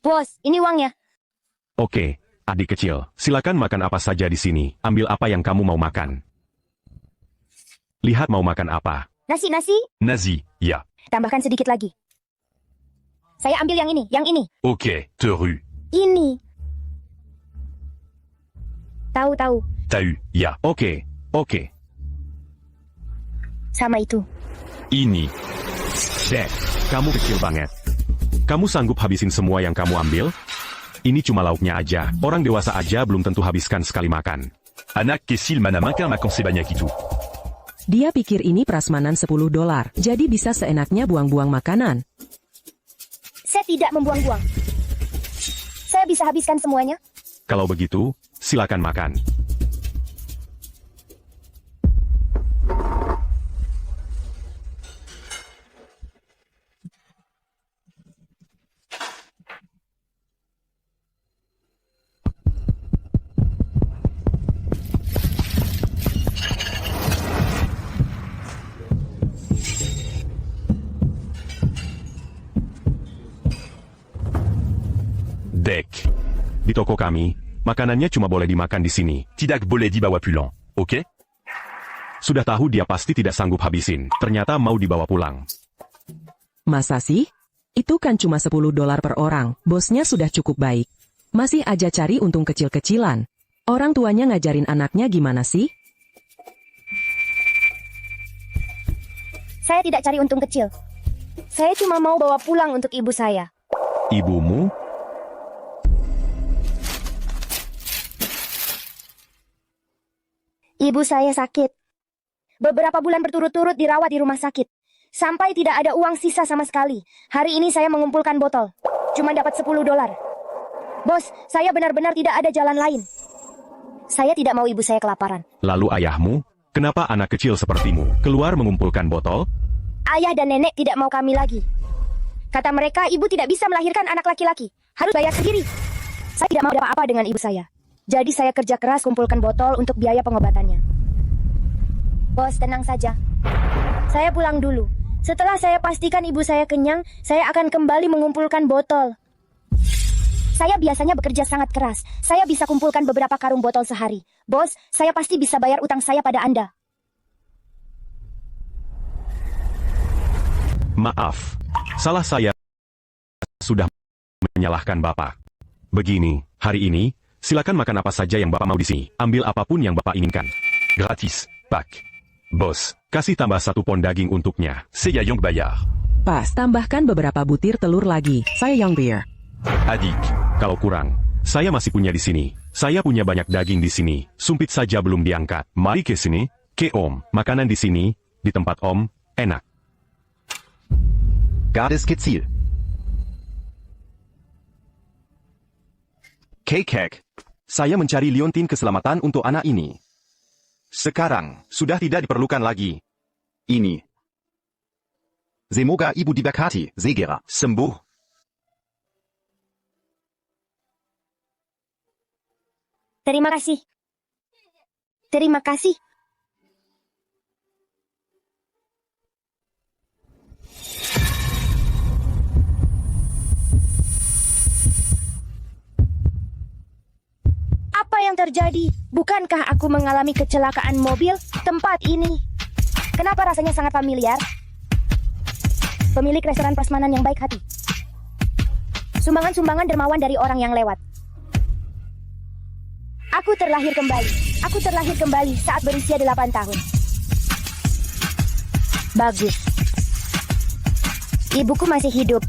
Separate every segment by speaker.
Speaker 1: Bos, ini uangnya.
Speaker 2: Oke, adik kecil, silakan makan apa saja di sini. Ambil apa yang kamu mau makan. Lihat mau makan apa.
Speaker 1: Nasi.
Speaker 2: Nasi, ya.
Speaker 1: Tambahkan sedikit lagi. Saya ambil yang ini.
Speaker 2: Oke, teru.
Speaker 1: Ini. Tahu.
Speaker 2: Tahu, ya. Oke.
Speaker 1: Sama itu.
Speaker 2: Ini. Dek, kamu kecil banget. Kamu sanggup habisin semua yang kamu ambil? Ini cuma lauknya aja. Orang dewasa aja belum tentu habiskan sekali makan.
Speaker 3: Anak kecil mana makan sebanyak itu.
Speaker 4: Dia pikir ini prasmanan $10, jadi bisa seenaknya buang-buang makanan.
Speaker 1: Saya tidak membuang-buang. Saya bisa habiskan semuanya.
Speaker 2: Kalau begitu, silakan makan. Dek, di toko kami, makanannya cuma boleh dimakan di sini.
Speaker 3: Tidak boleh dibawa pulang, oke?
Speaker 2: Sudah tahu dia pasti tidak sanggup habisin. Ternyata mau dibawa pulang.
Speaker 4: Masa sih? Itu kan cuma $10 per orang. Bosnya sudah cukup baik. Masih aja cari untung kecil-kecilan. Orang tuanya ngajarin anaknya gimana sih?
Speaker 1: Saya tidak cari untung kecil. Saya cuma mau bawa pulang untuk ibu saya.
Speaker 2: Ibumu?
Speaker 1: Ibu saya sakit. Beberapa bulan berturut-turut dirawat di rumah sakit. Sampai tidak ada uang sisa sama sekali. Hari ini saya mengumpulkan botol. Cuma dapat $10. Bos, saya benar-benar tidak ada jalan lain. Saya tidak mau ibu saya kelaparan.
Speaker 2: Lalu ayahmu? Kenapa anak kecil sepertimu keluar mengumpulkan botol?
Speaker 1: Ayah dan nenek tidak mau kami lagi. Kata mereka, ibu tidak bisa melahirkan anak laki-laki. Harus bayar sendiri. Saya tidak mau ada apa-apa dengan ibu saya. Jadi saya kerja keras kumpulkan botol untuk biaya pengobatannya. Bos, tenang saja. Saya pulang dulu. Setelah saya pastikan ibu saya kenyang, saya akan kembali mengumpulkan botol. Saya biasanya bekerja sangat keras. Saya bisa kumpulkan beberapa karung botol sehari. Bos, saya pasti bisa bayar utang saya pada Anda.
Speaker 2: Maaf, salah saya sudah menyalahkan Bapak. Begini, hari ini, silakan makan apa saja yang Bapak mau di sini. Ambil apapun yang Bapak inginkan.
Speaker 3: Gratis, Pak.
Speaker 2: Bos, kasih tambah 1 pon daging untuknya.
Speaker 3: Saya yang bayar.
Speaker 4: Pas, tambahkan beberapa butir telur lagi. Saya yang beer.
Speaker 2: Adik, kalau kurang, saya masih punya di sini. Saya punya banyak daging di sini. Sumpit saja belum diangkat. Mari ke sini, ke Om. Makanan di sini, di tempat Om, enak.
Speaker 3: Gadis kecil.
Speaker 5: Kek, saya mencari liontin keselamatan untuk anak ini. Sekarang, sudah tidak diperlukan lagi. Ini. Semoga ibu diberkati, segera sembuh.
Speaker 1: Terima kasih. Terima kasih. Apa yang terjadi? Bukankah aku mengalami kecelakaan mobil? Tempat ini. Kenapa rasanya sangat familiar? Pemilik restoran prasmanan yang baik hati. Sumbangan-sumbangan dermawan dari orang yang lewat. Aku terlahir kembali. Aku terlahir kembali saat berusia 8 tahun. Bagus. Ibuku masih hidup.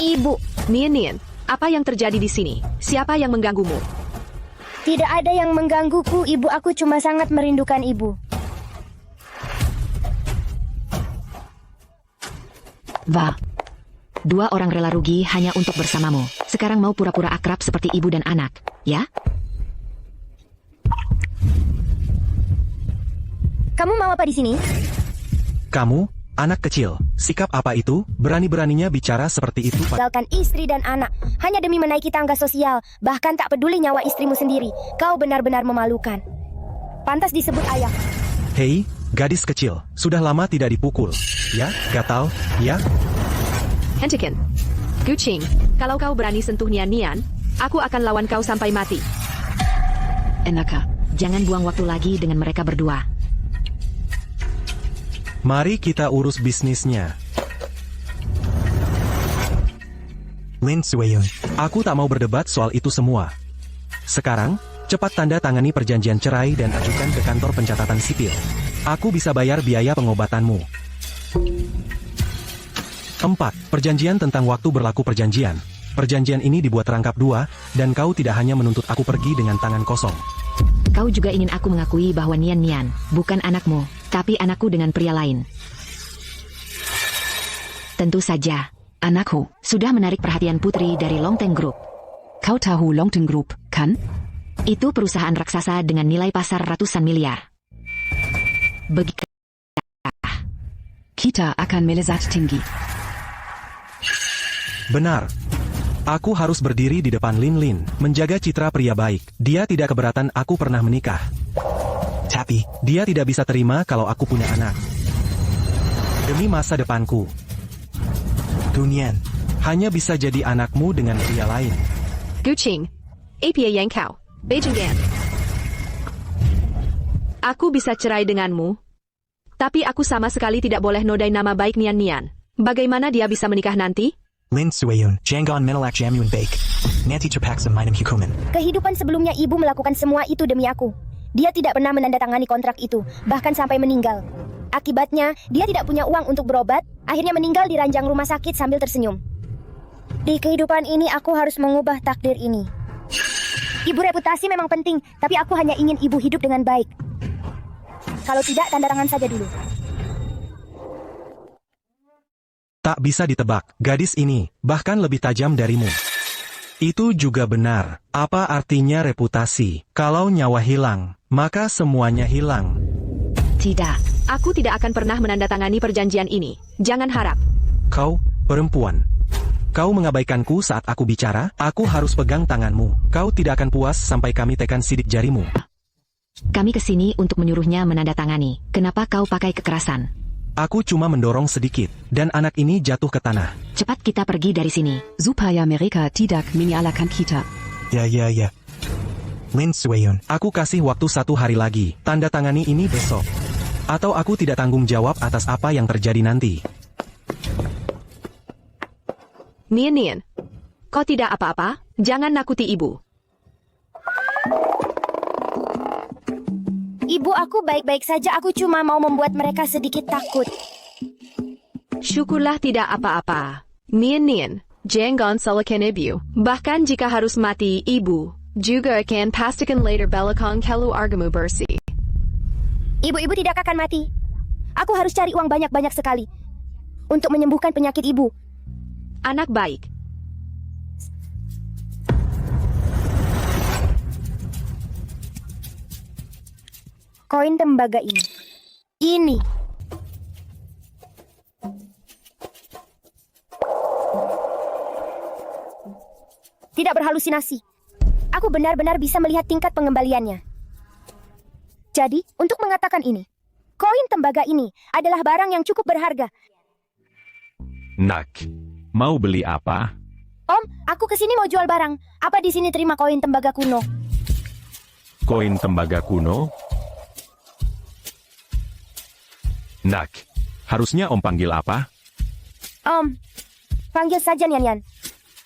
Speaker 1: Ibu.
Speaker 6: Nien, apa yang terjadi di sini? Siapa yang mengganggumu?
Speaker 1: Tidak ada yang menggangguku, ibu. Aku cuma sangat merindukan ibu.
Speaker 6: Wah. 2 orang rela rugi hanya untuk bersamamu. Sekarang mau pura-pura akrab seperti ibu dan anak, ya?
Speaker 1: Kamu mau apa di sini?
Speaker 5: Kamu, anak kecil, sikap apa itu? Berani-beraninya bicara seperti itu
Speaker 1: Tinggalkan istri dan anak hanya demi menaiki tangga sosial, bahkan tak peduli nyawa istrimu sendiri. Kau benar-benar memalukan. Pantas disebut ayah.
Speaker 5: Hei, Gadis kecil, sudah lama tidak dipukul. Ya, gatal, ya?
Speaker 7: Hentikan. Gucing, kalau kau berani sentuh Nian Nian, aku akan lawan kau sampai mati.
Speaker 6: Enaka, jangan buang waktu lagi dengan mereka berdua.
Speaker 5: Mari kita urus bisnisnya. Lin Sueyun, aku tak mau berdebat soal itu semua. Sekarang, cepat tanda tangani perjanjian cerai dan ajukan ke kantor pencatatan sipil. Aku bisa bayar biaya pengobatanmu. 4. Perjanjian tentang waktu berlaku perjanjian. Perjanjian ini dibuat rangkap 2, dan kau tidak hanya menuntut aku pergi dengan tangan kosong.
Speaker 6: Kau juga ingin aku mengakui bahwa Nian Nian bukan anakmu, tapi anakku dengan pria lain. Tentu saja. Anakku sudah menarik perhatian putri dari Longteng Group. Kau tahu Longteng Group, kan? Itu perusahaan raksasa dengan nilai pasar ratusan miliar. Begitu. Kita akan melezat tinggi.
Speaker 5: Benar. Aku harus berdiri di depan Lin Lin, menjaga citra pria baik. Dia tidak keberatan aku pernah menikah. Tapi, dia tidak bisa terima kalau aku punya anak. Demi masa depanku. Dunian, hanya bisa jadi anakmu dengan pria lain.
Speaker 7: Gucing, Apia Yang Kau, Beijing Gan. Aku bisa cerai denganmu, tapi aku sama sekali tidak boleh nodai nama baik Nian Nian. Bagaimana dia bisa menikah nanti?
Speaker 8: Lin Sueyun, Jangon Menelak Jamuan Bake. Nanti terpaksa minum hukuman.
Speaker 1: Kehidupan sebelumnya ibu melakukan semua itu demi aku. Dia tidak pernah menandatangani kontrak itu, bahkan sampai meninggal. Akibatnya, dia tidak punya uang untuk berobat, akhirnya meninggal di ranjang rumah sakit sambil tersenyum. Di kehidupan ini aku harus mengubah takdir ini. Ibu reputasi memang penting, tapi aku hanya ingin ibu hidup dengan baik. Kalau tidak, tanda tangan saja dulu.
Speaker 5: Tak bisa ditebak, gadis ini, bahkan lebih tajam darimu. Itu juga benar. Apa artinya reputasi? Kalau nyawa hilang, maka semuanya hilang.
Speaker 6: Tidak.
Speaker 7: Aku tidak akan pernah menandatangani perjanjian ini. Jangan harap.
Speaker 5: Kau, perempuan. Kau mengabaikanku saat aku bicara, aku harus pegang tanganmu. Kau tidak akan puas sampai kami tekan sidik jarimu.
Speaker 6: Kami kesini untuk menyuruhnya menandatangani. Kenapa kau pakai kekerasan?
Speaker 5: Aku cuma mendorong sedikit, dan anak ini jatuh ke tanah.
Speaker 6: Cepat kita pergi dari sini.
Speaker 9: Supaya mereka tidak menyalahkan kita.
Speaker 8: Ya. Lin Sueyun,
Speaker 5: Aku kasih waktu 1 hari lagi, tanda tangani ini besok. Atau aku tidak tanggung jawab atas apa yang terjadi nanti.
Speaker 7: Nian Nian, kau tidak apa-apa? Jangan nakuti ibu.
Speaker 1: Ibu, aku baik-baik saja, aku cuma mau membuat mereka sedikit takut.
Speaker 7: Syukurlah tidak apa-apa. Nian Nian, jangan salahkan ibu. Bahkan jika harus mati, ibu juga akan pastikan later belakang kalau argamu bersih.
Speaker 1: Ibu-ibu tidak akan mati. Aku harus cari uang banyak-banyak sekali untuk menyembuhkan penyakit ibu.
Speaker 7: Anak baik.
Speaker 1: Koin tembaga ini. Ini. Tidak berhalusinasi. Aku benar-benar bisa melihat tingkat pengembaliannya. Jadi, untuk mengatakan ini, koin tembaga ini adalah barang yang cukup berharga.
Speaker 2: Nak, mau beli apa?
Speaker 1: Om, aku kesini mau jual barang. Apa di sini terima koin tembaga kuno?
Speaker 2: Koin tembaga kuno? Nak, harusnya Om panggil apa?
Speaker 1: Om, panggil saja Nian Nian.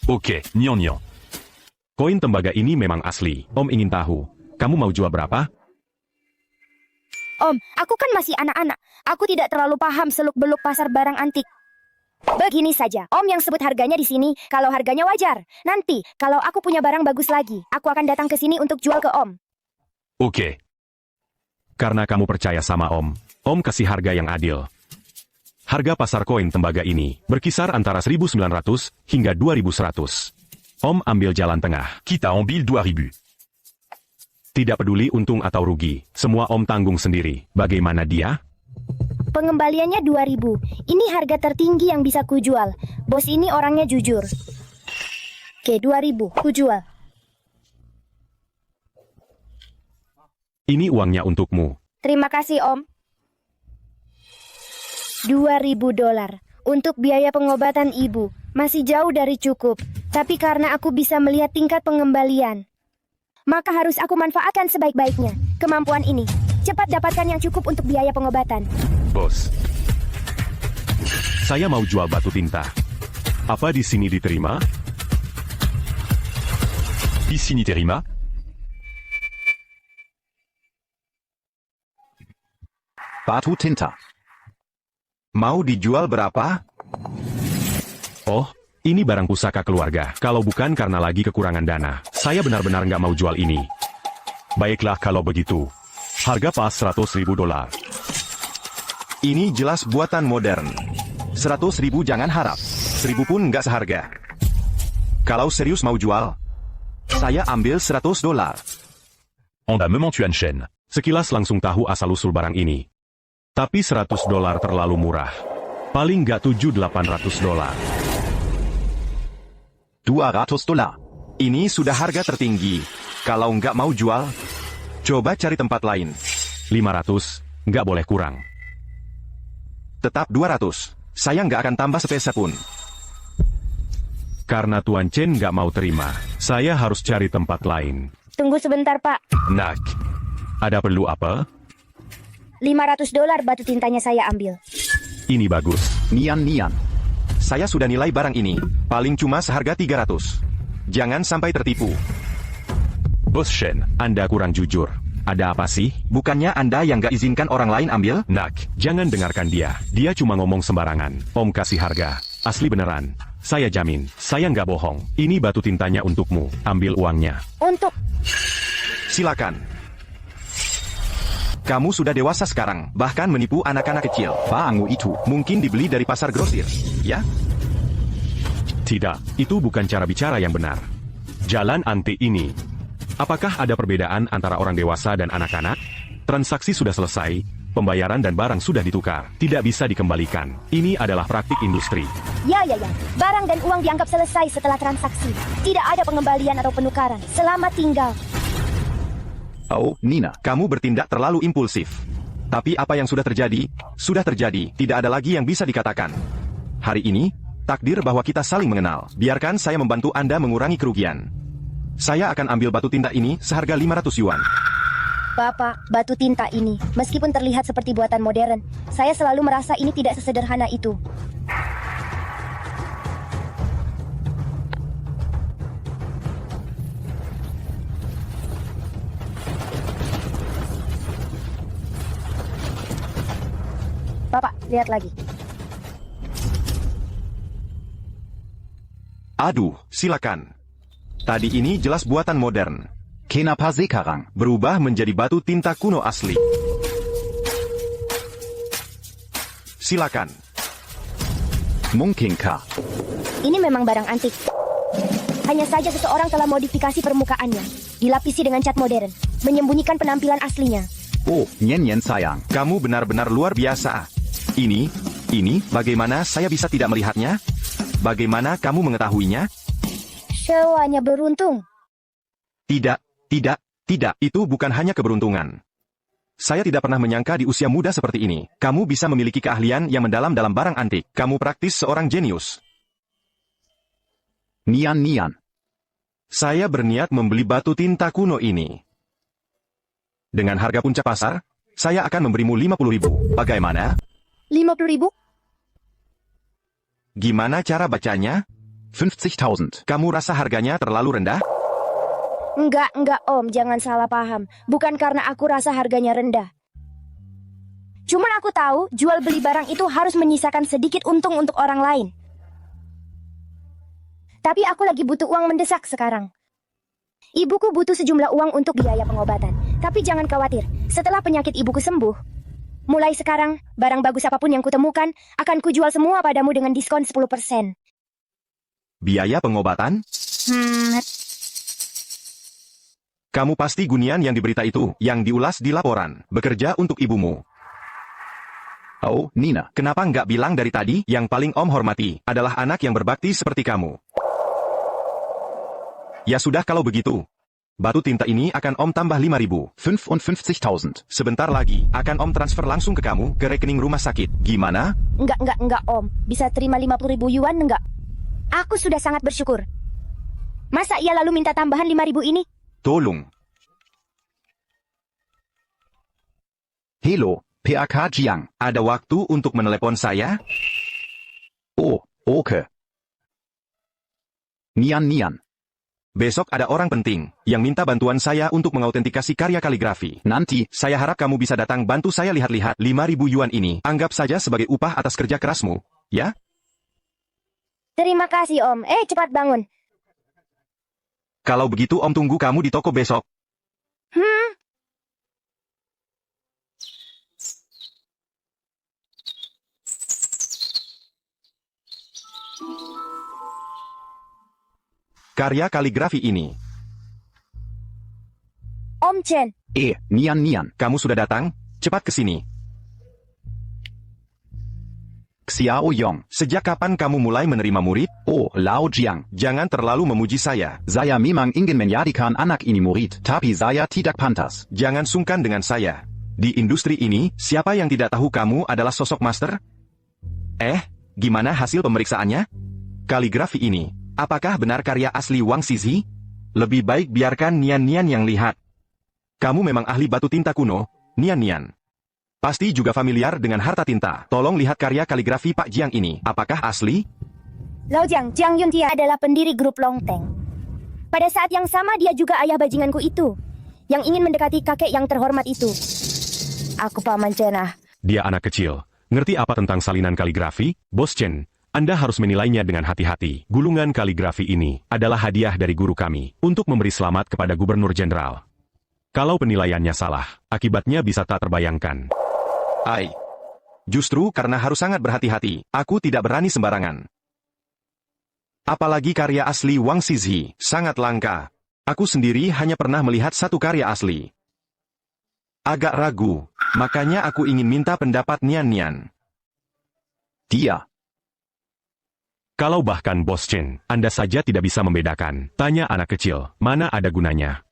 Speaker 2: Oke, Nyon. Koin tembaga ini memang asli. Om ingin tahu, kamu mau jual berapa?
Speaker 1: Om, aku kan masih anak-anak. Aku tidak terlalu paham seluk-beluk pasar barang antik. Begini saja, Om yang sebut harganya di sini, kalau harganya wajar. Nanti, kalau aku punya barang bagus lagi, aku akan datang ke sini untuk jual ke Om.
Speaker 2: Oke. Karena kamu percaya sama Om kasih harga yang adil. Harga pasar koin tembaga ini berkisar antara 1.900 hingga 2.100. Om ambil jalan tengah.
Speaker 3: Kita ambil 2000.
Speaker 2: Tidak peduli untung atau rugi, semua Om tanggung sendiri. Bagaimana dia?
Speaker 1: Pengembaliannya 2.000. Ini harga tertinggi yang bisa kujual. Bos ini orangnya jujur. Oke, 2.000. Kujual.
Speaker 2: Ini uangnya untukmu.
Speaker 1: Terima kasih, Om. $2.000 untuk biaya pengobatan ibu. Masih jauh dari cukup. Tapi karena aku bisa melihat tingkat pengembalian, maka harus aku manfaatkan sebaik-baiknya kemampuan ini. Cepat dapatkan yang cukup untuk biaya pengobatan.
Speaker 2: Bos. Saya mau jual batu tinta. Apa di sini diterima?
Speaker 3: Di sini terima?
Speaker 10: Batu tinta. Mau dijual berapa?
Speaker 2: Oh, ini barang pusaka keluarga. Kalau bukan karena lagi kekurangan dana, saya benar-benar nggak mau jual ini.
Speaker 3: Baiklah kalau begitu. Harga pas $100.000.
Speaker 10: Ini jelas buatan modern. 100.000 jangan harap. 1.000 pun nggak seharga. Kalau serius mau jual, saya ambil $100.
Speaker 3: On a moment Yuan Shen.
Speaker 2: Sekilas langsung tahu asal-usul barang ini. Tapi $100 terlalu murah. Paling nggak $700-800.
Speaker 10: $200. Ini sudah harga tertinggi. Kalau nggak mau jual, coba cari tempat lain.
Speaker 2: 500, nggak boleh kurang.
Speaker 10: Tetap 200. Saya nggak akan tambah sepeser pun.
Speaker 2: Karena Tuan Chen nggak mau terima, saya harus cari tempat lain.
Speaker 1: Tunggu sebentar, Pak.
Speaker 2: Nak, ada perlu apa?
Speaker 1: $500 batu tintanya saya ambil.
Speaker 2: Ini bagus.
Speaker 10: Nian. Saya sudah nilai barang ini. Paling cuma seharga 300. Jangan sampai tertipu.
Speaker 2: Bos Shen, Anda kurang jujur. Ada apa sih?
Speaker 10: Bukannya Anda yang nggak izinkan orang lain ambil?
Speaker 2: Nak, jangan dengarkan dia. Dia cuma ngomong sembarangan. Om kasih harga. Asli beneran. Saya jamin, saya nggak bohong. Ini batu tintanya untukmu. Ambil uangnya.
Speaker 1: Untuk...
Speaker 10: Silakan. Kamu sudah dewasa sekarang, bahkan menipu anak-anak kecil. Bangu itu mungkin dibeli dari pasar grosir, ya?
Speaker 2: Tidak, itu bukan cara bicara yang benar. Jalan anti ini. Apakah ada perbedaan antara orang dewasa dan anak-anak? Transaksi sudah selesai, pembayaran dan barang sudah ditukar. Tidak bisa dikembalikan. Ini adalah praktik industri.
Speaker 1: Ya. Barang dan uang dianggap selesai setelah transaksi. Tidak ada pengembalian atau penukaran. Selamat tinggal.
Speaker 10: Oh, Nina, kamu bertindak terlalu impulsif. Tapi apa yang sudah terjadi, sudah terjadi. Tidak ada lagi yang bisa dikatakan. Hari ini, takdir bahwa kita saling mengenal. Biarkan saya membantu Anda mengurangi kerugian. Saya akan ambil batu tinta ini seharga 500 yuan.
Speaker 1: Bapak, batu tinta ini, meskipun terlihat seperti buatan modern, saya selalu merasa ini tidak sesederhana itu. Bapak, lihat lagi.
Speaker 10: Aduh, silakan. Tadi ini jelas buatan modern. Kenapa sekarang berubah menjadi batu tinta kuno asli? Silakan. Mungkinkah?
Speaker 1: Ini memang barang antik. Hanya saja seseorang telah modifikasi permukaannya, dilapisi dengan cat modern, menyembunyikan penampilan aslinya.
Speaker 10: Oh, Nyen sayang, kamu benar-benar luar biasa. Ini, bagaimana saya bisa tidak melihatnya? Bagaimana kamu mengetahuinya?
Speaker 1: Semuanya beruntung.
Speaker 10: Tidak. Itu bukan hanya keberuntungan. Saya tidak pernah menyangka di usia muda seperti ini, kamu bisa memiliki keahlian yang mendalam dalam barang antik. Kamu praktis seorang jenius. Nian. Saya berniat membeli batu tinta kuno ini. Dengan harga puncak pasar, saya akan memberimu 50.000. Bagaimana?
Speaker 1: 50.000?
Speaker 10: Gimana cara bacanya? 50.000. Kamu rasa harganya terlalu rendah?
Speaker 1: Enggak, Om, jangan salah paham. Bukan karena aku rasa harganya rendah. Cuman aku tahu, jual beli barang itu harus menyisakan sedikit untung untuk orang lain. Tapi aku lagi butuh uang mendesak sekarang. Ibuku butuh sejumlah uang untuk biaya pengobatan. Tapi jangan khawatir, setelah penyakit ibuku sembuh, mulai sekarang, barang bagus apapun yang kutemukan, akan kujual semua padamu dengan diskon 10%.
Speaker 10: Biaya pengobatan? Kamu pasti Gunian yang diberita itu, yang diulas di laporan, bekerja untuk ibumu. Oh, Nina, kenapa nggak bilang dari tadi, yang paling Om hormati, adalah anak yang berbakti seperti kamu? Ya sudah kalau begitu. Batu tinta ini akan Om tambah 5.000.
Speaker 3: 55.000.
Speaker 10: Sebentar lagi, akan Om transfer langsung ke kamu, ke rekening rumah sakit. Gimana?
Speaker 1: Enggak, Om. Bisa terima 50.000 yuan enggak? Aku sudah sangat bersyukur. Masa ia lalu minta tambahan 5.000 ini?
Speaker 10: Tolong.
Speaker 3: Hello, PAK Jiang.
Speaker 10: Ada waktu untuk menelepon saya?
Speaker 3: Oh, oke. Nian.
Speaker 10: Besok ada orang penting yang minta bantuan saya untuk mengautentikasi karya kaligrafi.
Speaker 3: Nanti,
Speaker 10: Saya harap kamu bisa datang bantu saya lihat-lihat 5.000 yuan ini. Anggap saja sebagai upah atas kerja kerasmu, ya?
Speaker 1: Terima kasih, Om. Cepat bangun.
Speaker 10: Kalau begitu Om tunggu kamu di toko besok. Karya kaligrafi ini.
Speaker 1: Om Chen.
Speaker 3: Nian.
Speaker 10: Kamu sudah datang? Cepat ke sini.
Speaker 3: Xiao Yong.
Speaker 10: Sejak kapan kamu mulai menerima murid?
Speaker 3: Oh, Lao Jiang.
Speaker 10: Jangan terlalu memuji saya.
Speaker 3: Saya memang ingin menjadikan anak ini murid, tapi saya tidak pantas.
Speaker 10: Jangan sungkan dengan saya. Di industri ini, siapa yang tidak tahu kamu adalah sosok master? Gimana hasil pemeriksaannya? Kaligrafi ini, apakah benar karya asli Wang Xizhi? Lebih baik biarkan Nian yang lihat. Kamu memang ahli batu tinta kuno, Nian. Pasti juga familiar dengan harta tinta. Tolong lihat karya kaligrafi Pak Jiang ini. Apakah asli?
Speaker 1: Lao Jiang Yuntia adalah pendiri grup Longteng. Pada saat yang sama dia juga ayah bajinganku itu, yang ingin mendekati kakek yang terhormat itu. Aku Paman Chen.
Speaker 2: Dia anak kecil. Ngerti apa tentang salinan kaligrafi? Bos Chen, Anda harus menilainya dengan hati-hati. Gulungan kaligrafi ini adalah hadiah dari guru kami untuk memberi selamat kepada Gubernur Jenderal. Kalau penilaiannya salah, akibatnya bisa tak terbayangkan.
Speaker 10: Justru karena harus sangat berhati-hati, aku tidak berani sembarangan. Apalagi karya asli Wang Xizhi, sangat langka. Aku sendiri hanya pernah melihat satu karya asli. Agak ragu, makanya aku ingin minta pendapat Nian.
Speaker 3: Dia.
Speaker 2: Kalau bahkan Bos Chen, Anda saja tidak bisa membedakan, tanya anak kecil, mana ada gunanya.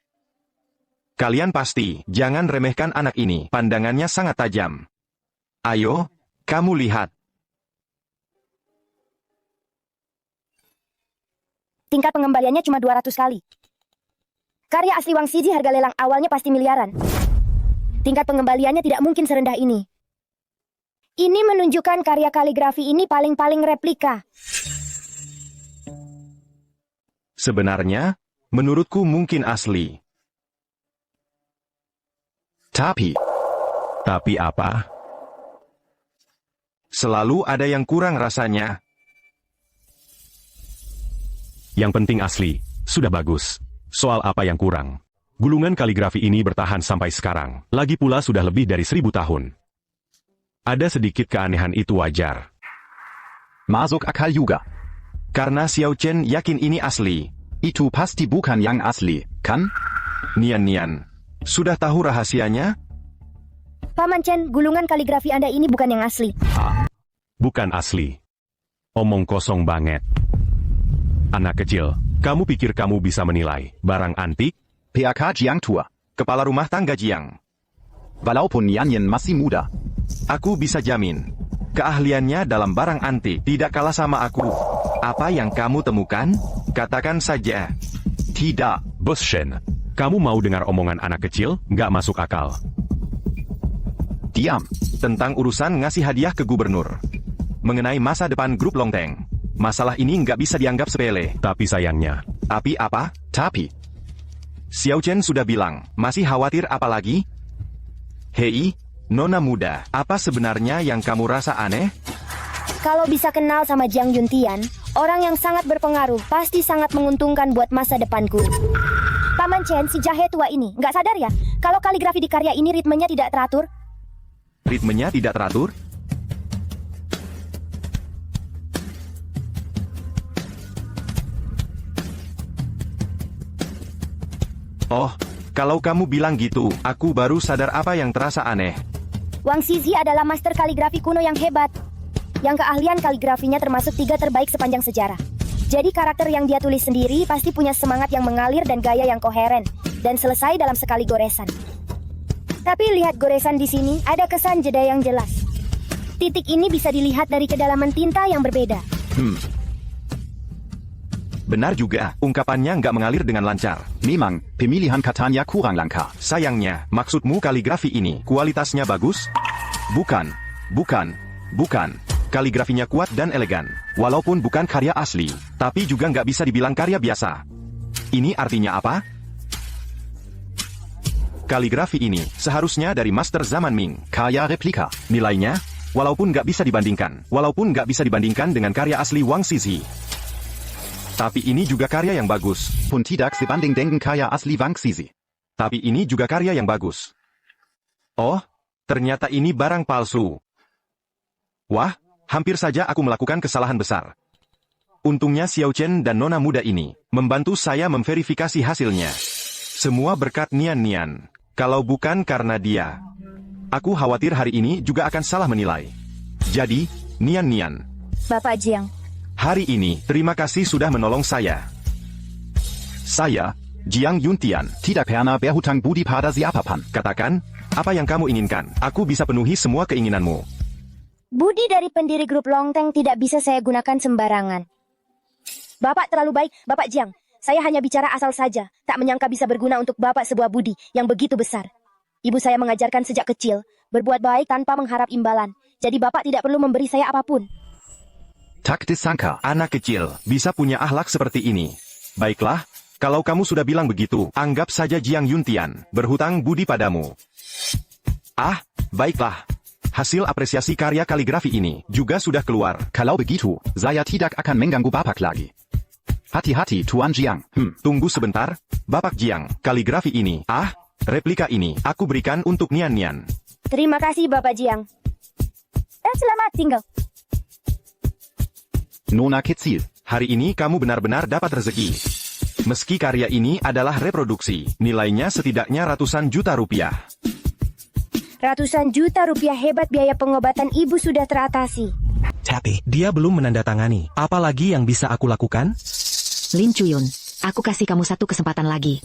Speaker 10: Kalian pasti, jangan remehkan anak ini, pandangannya sangat tajam. Ayo, kamu lihat.
Speaker 1: Tingkat pengembaliannya cuma 200 kali. Karya asli Wang Xizhi harga lelang awalnya pasti miliaran. Tingkat pengembaliannya tidak mungkin serendah ini. Ini menunjukkan karya kaligrafi ini paling-paling replika.
Speaker 10: Sebenarnya, menurutku mungkin asli.
Speaker 3: Tapi
Speaker 2: apa?
Speaker 10: Selalu ada yang kurang rasanya.
Speaker 2: Yang penting asli, sudah bagus. Soal apa yang kurang? Gulungan kaligrafi ini bertahan sampai sekarang, lagi pula sudah lebih dari 1000 tahun. Ada sedikit keanehan itu wajar.
Speaker 3: masuk akal juga.
Speaker 10: Karena Xiao Chen yakin ini asli.
Speaker 3: Itu pasti bukan yang asli, kan?
Speaker 10: Nian, sudah tahu rahasianya?
Speaker 1: Paman Chen, gulungan kaligrafi Anda ini bukan yang asli.
Speaker 2: Bukan asli. Omong kosong banget. Anak kecil, kamu pikir kamu bisa menilai barang antik?
Speaker 3: PAK Jiang tua.
Speaker 10: Kepala rumah tangga Jiang.
Speaker 3: Walaupun Nian masih muda.
Speaker 10: Aku bisa jamin, keahliannya dalam barang antik tidak kalah sama aku. Apa yang kamu temukan? Katakan saja.
Speaker 3: Tidak.
Speaker 2: Bos Shen, kamu mau dengar omongan anak kecil? Nggak masuk akal.
Speaker 3: Diam.
Speaker 10: Tentang urusan ngasih hadiah ke gubernur. Mengenai masa depan grup Longteng. Masalah ini nggak bisa dianggap sepele.
Speaker 2: Tapi sayangnya.
Speaker 10: Tapi apa?
Speaker 3: Tapi.
Speaker 10: Xiao Chen sudah bilang, masih khawatir apa lagi? Hei, Nona muda, apa sebenarnya yang kamu rasa aneh?
Speaker 1: Kalau bisa kenal sama Jiang Yuntian, orang yang sangat berpengaruh, pasti sangat menguntungkan buat masa depanku. Paman Chen, si jahe tua ini, nggak sadar ya? Kalau kaligrafi di karya ini ritmenya tidak teratur?
Speaker 10: Ritmenya tidak teratur? Oh, kalau kamu bilang gitu, aku baru sadar apa yang terasa aneh.
Speaker 1: Wang Xizhi adalah master kaligrafi kuno yang hebat. Yang keahlian kaligrafinya termasuk 3 terbaik sepanjang sejarah. Jadi karakter yang dia tulis sendiri pasti punya semangat yang mengalir dan gaya yang koheren. Dan selesai dalam sekali goresan. Tapi lihat goresan di sini, ada kesan jeda yang jelas. Titik ini bisa dilihat dari kedalaman tinta yang berbeda.
Speaker 10: Benar juga, ungkapannya nggak mengalir dengan lancar.
Speaker 3: Memang, pemilihan katanya kurang langka.
Speaker 10: Sayangnya, maksudmu kaligrafi ini kualitasnya bagus? Bukan. Kaligrafinya kuat dan elegan. Walaupun bukan karya asli, tapi juga nggak bisa dibilang karya biasa. Ini artinya apa? Kaligrafi ini seharusnya dari master zaman Ming.
Speaker 3: Karya replika.
Speaker 10: Nilainya, walaupun nggak bisa dibandingkan dengan karya asli Wang Zizi. Tapi ini juga karya yang bagus.
Speaker 3: Pun tidak sebanding dengan karya asli Wang Zizi.
Speaker 10: Tapi ini juga karya yang bagus. Oh, ternyata ini barang palsu. Wah, hampir saja aku melakukan kesalahan besar. Untungnya Xiao Chen dan nona muda ini membantu saya memverifikasi hasilnya. Semua berkat Nian Nian. Kalau bukan karena dia, aku khawatir hari ini juga akan salah menilai. Jadi, Nian Nian.
Speaker 1: Bapak Jiang.
Speaker 10: Hari ini, terima kasih sudah menolong saya.
Speaker 3: Saya, Jiang Yuntian, tidak pernah berhutang budi pada siapapun.
Speaker 10: Katakan, apa yang kamu inginkan. Aku bisa penuhi semua keinginanmu.
Speaker 1: Budi dari pendiri grup Longteng tidak bisa saya gunakan sembarangan. Bapak terlalu baik, Bapak Jiang. Saya hanya bicara asal saja, tak menyangka bisa berguna untuk Bapak sebuah budi yang begitu besar. Ibu saya mengajarkan sejak kecil, berbuat baik tanpa mengharap imbalan. Jadi Bapak tidak perlu memberi saya apapun.
Speaker 10: Tak disangka, anak kecil bisa punya akhlak seperti ini. Baiklah, kalau kamu sudah bilang begitu, anggap saja Jiang Yuntian berhutang budi padamu. Ah, baiklah. Hasil apresiasi karya kaligrafi ini juga sudah keluar.
Speaker 3: Kalau begitu, saya tidak akan mengganggu Bapak lagi. Hati-hati, Tuan Jiang.
Speaker 10: Tunggu sebentar, Bapak Jiang. Kaligrafi ini, replika ini, aku berikan untuk Nian Nian.
Speaker 1: Terima kasih Bapak Jiang. Dan selamat tinggal.
Speaker 10: Nona kecil, hari ini kamu benar-benar dapat rezeki. Meski karya ini adalah reproduksi, nilainya setidaknya ratusan juta rupiah.
Speaker 1: Ratusan juta rupiah, hebat, biaya pengobatan ibu sudah teratasi.
Speaker 5: Tapi, dia belum menandatangani. Apalagi yang bisa aku lakukan?
Speaker 6: Lin Chuyun, aku kasih kamu satu kesempatan lagi.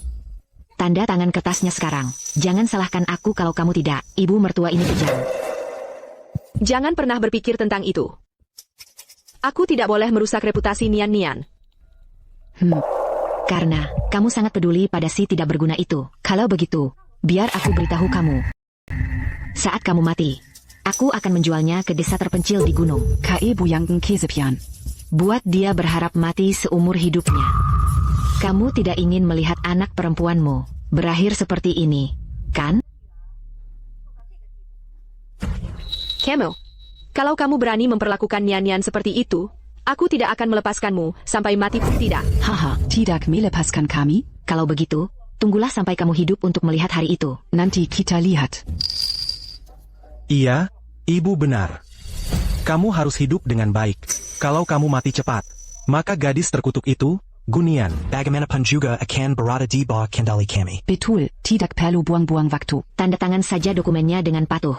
Speaker 6: Tanda tangan kertasnya sekarang. Jangan salahkan aku kalau kamu tidak. Ibu mertua ini kejam.
Speaker 7: Jangan pernah berpikir tentang itu. Aku tidak boleh merusak reputasi Nian Nian.
Speaker 6: Karena kamu sangat peduli pada si tidak berguna itu. Kalau begitu, biar aku beritahu kamu. Saat kamu mati, aku akan menjualnya ke desa terpencil di gunung.
Speaker 9: Kae Buyanggen Kesepian.
Speaker 6: Buat dia berharap mati seumur hidupnya. Kamu tidak ingin melihat anak perempuanmu berakhir seperti ini, kan?
Speaker 7: Kamu, kalau kamu berani memperlakukan Nian Nian seperti itu, aku tidak akan melepaskanmu sampai mati pun tidak.
Speaker 9: Haha, tidak melepaskan kami.
Speaker 6: Kalau begitu, tunggulah sampai kamu hidup untuk melihat hari itu.
Speaker 9: Nanti kita lihat.
Speaker 5: Iya, ibu benar. Kamu harus hidup dengan baik. Kalau kamu mati cepat, maka gadis terkutuk itu, Gunian.
Speaker 8: Bagaimana juga akan berada di bawah kendali kami.
Speaker 9: Betul, tidak perlu buang-buang waktu.
Speaker 6: Tanda tangan saja dokumennya dengan patuh.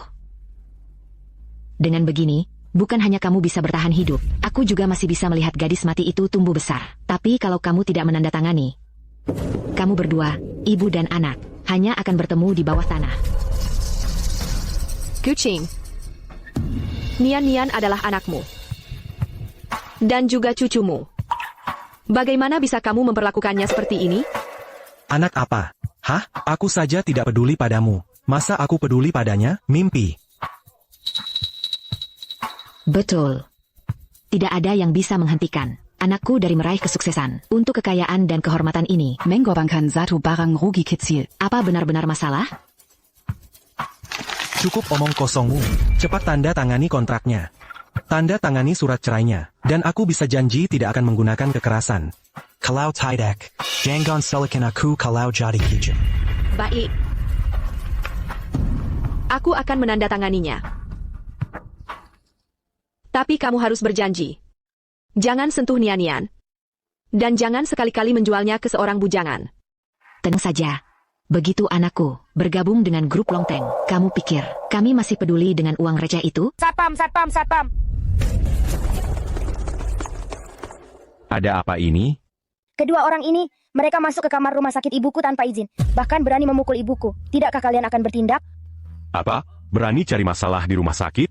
Speaker 6: Dengan begini, bukan hanya kamu bisa bertahan hidup, aku juga masih bisa melihat gadis mati itu tumbuh besar. Tapi kalau kamu tidak menandatangani, kamu berdua, ibu dan anak, hanya akan bertemu di bawah tanah.
Speaker 7: Kucing. Nian Nian adalah anakmu. Dan juga cucumu. Bagaimana bisa kamu memperlakukannya seperti ini?
Speaker 5: Anak apa? Hah? Aku saja tidak peduli padamu. Masa aku peduli padanya? Mimpi.
Speaker 6: Betul. Tidak ada yang bisa menghentikan anakku dari meraih kesuksesan. Untuk kekayaan dan kehormatan ini,
Speaker 9: mengorbankan satu barang rugi kecil.
Speaker 6: Apa benar-benar masalah?
Speaker 5: Cukup omong kosongmu. Cepat tanda tangani kontraknya. Tanda tangani surat cerainya. Dan aku bisa janji tidak akan menggunakan kekerasan.
Speaker 8: Kalau tidak, jangan salahkan aku kalau jadi kejam.
Speaker 7: Baik. Aku akan menandatanganinya. Tapi kamu harus berjanji. Jangan sentuh Nian Nian. Dan jangan sekali-kali menjualnya ke seorang bujangan.
Speaker 6: Tenang saja. Begitu anakku bergabung dengan grup Longteng, kamu pikir kami masih peduli dengan uang receh itu?
Speaker 1: Satpam.
Speaker 2: Ada apa ini?
Speaker 1: Kedua orang ini, mereka masuk ke kamar rumah sakit ibuku tanpa izin. Bahkan berani memukul ibuku. Tidakkah kalian akan bertindak?
Speaker 2: Apa? Berani cari masalah di rumah sakit?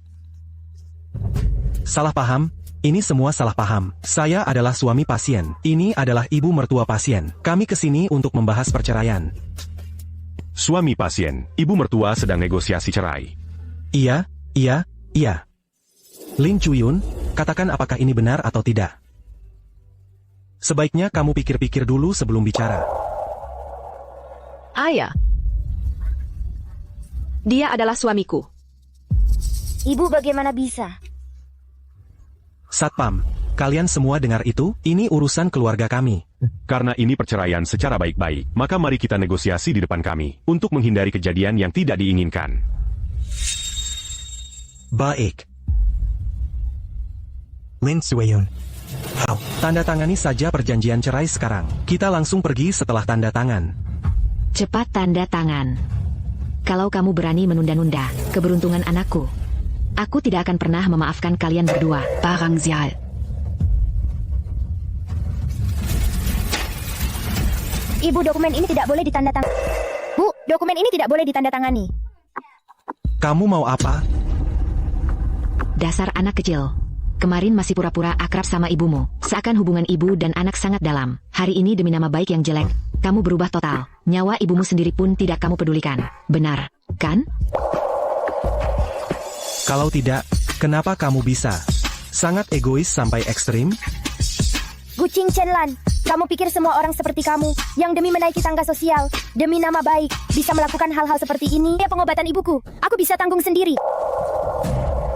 Speaker 5: Salah paham. Ini semua salah paham. Saya adalah suami pasien. Ini adalah ibu mertua pasien. Kami kesini untuk membahas perceraian.
Speaker 2: Suami pasien, ibu mertua sedang negosiasi cerai.
Speaker 5: Iya. Lin Chuyun, katakan apakah ini benar atau tidak. Sebaiknya kamu pikir-pikir dulu sebelum bicara.
Speaker 7: Ayah. Dia adalah suamiku.
Speaker 1: Ibu bagaimana bisa?
Speaker 5: Satpam, kalian semua dengar itu? Ini urusan keluarga kami.
Speaker 2: Karena ini perceraian secara baik-baik, maka mari kita negosiasi di depan kami, untuk menghindari kejadian yang tidak diinginkan.
Speaker 5: Baik.
Speaker 8: Lin Sueyun. How?
Speaker 5: Tanda tangani saja perjanjian cerai sekarang. Kita langsung pergi setelah tanda tangan.
Speaker 6: Cepat tanda tangan. Kalau kamu berani menunda-nunda keberuntungan anakku, aku tidak akan pernah memaafkan kalian berdua.
Speaker 9: Barang Sial.
Speaker 1: Ibu, dokumen ini tidak boleh ditandatangani. Bu, dokumen ini tidak boleh ditandatangani.
Speaker 5: Kamu mau apa?
Speaker 6: Dasar anak kecil. Kemarin masih pura-pura akrab sama ibumu. Seakan hubungan ibu dan anak sangat dalam. Hari ini demi nama baik yang jelek, kamu berubah total. Nyawa ibumu sendiri pun tidak kamu pedulikan. Benar, kan?
Speaker 5: Kalau tidak, kenapa kamu bisa? Sangat egois sampai ekstrim?
Speaker 1: Gucing Chenlan, kamu pikir semua orang seperti kamu, yang demi menaiki tangga sosial, demi nama baik, bisa melakukan hal-hal seperti ini? Ya, pengobatan ibuku, aku bisa tanggung sendiri.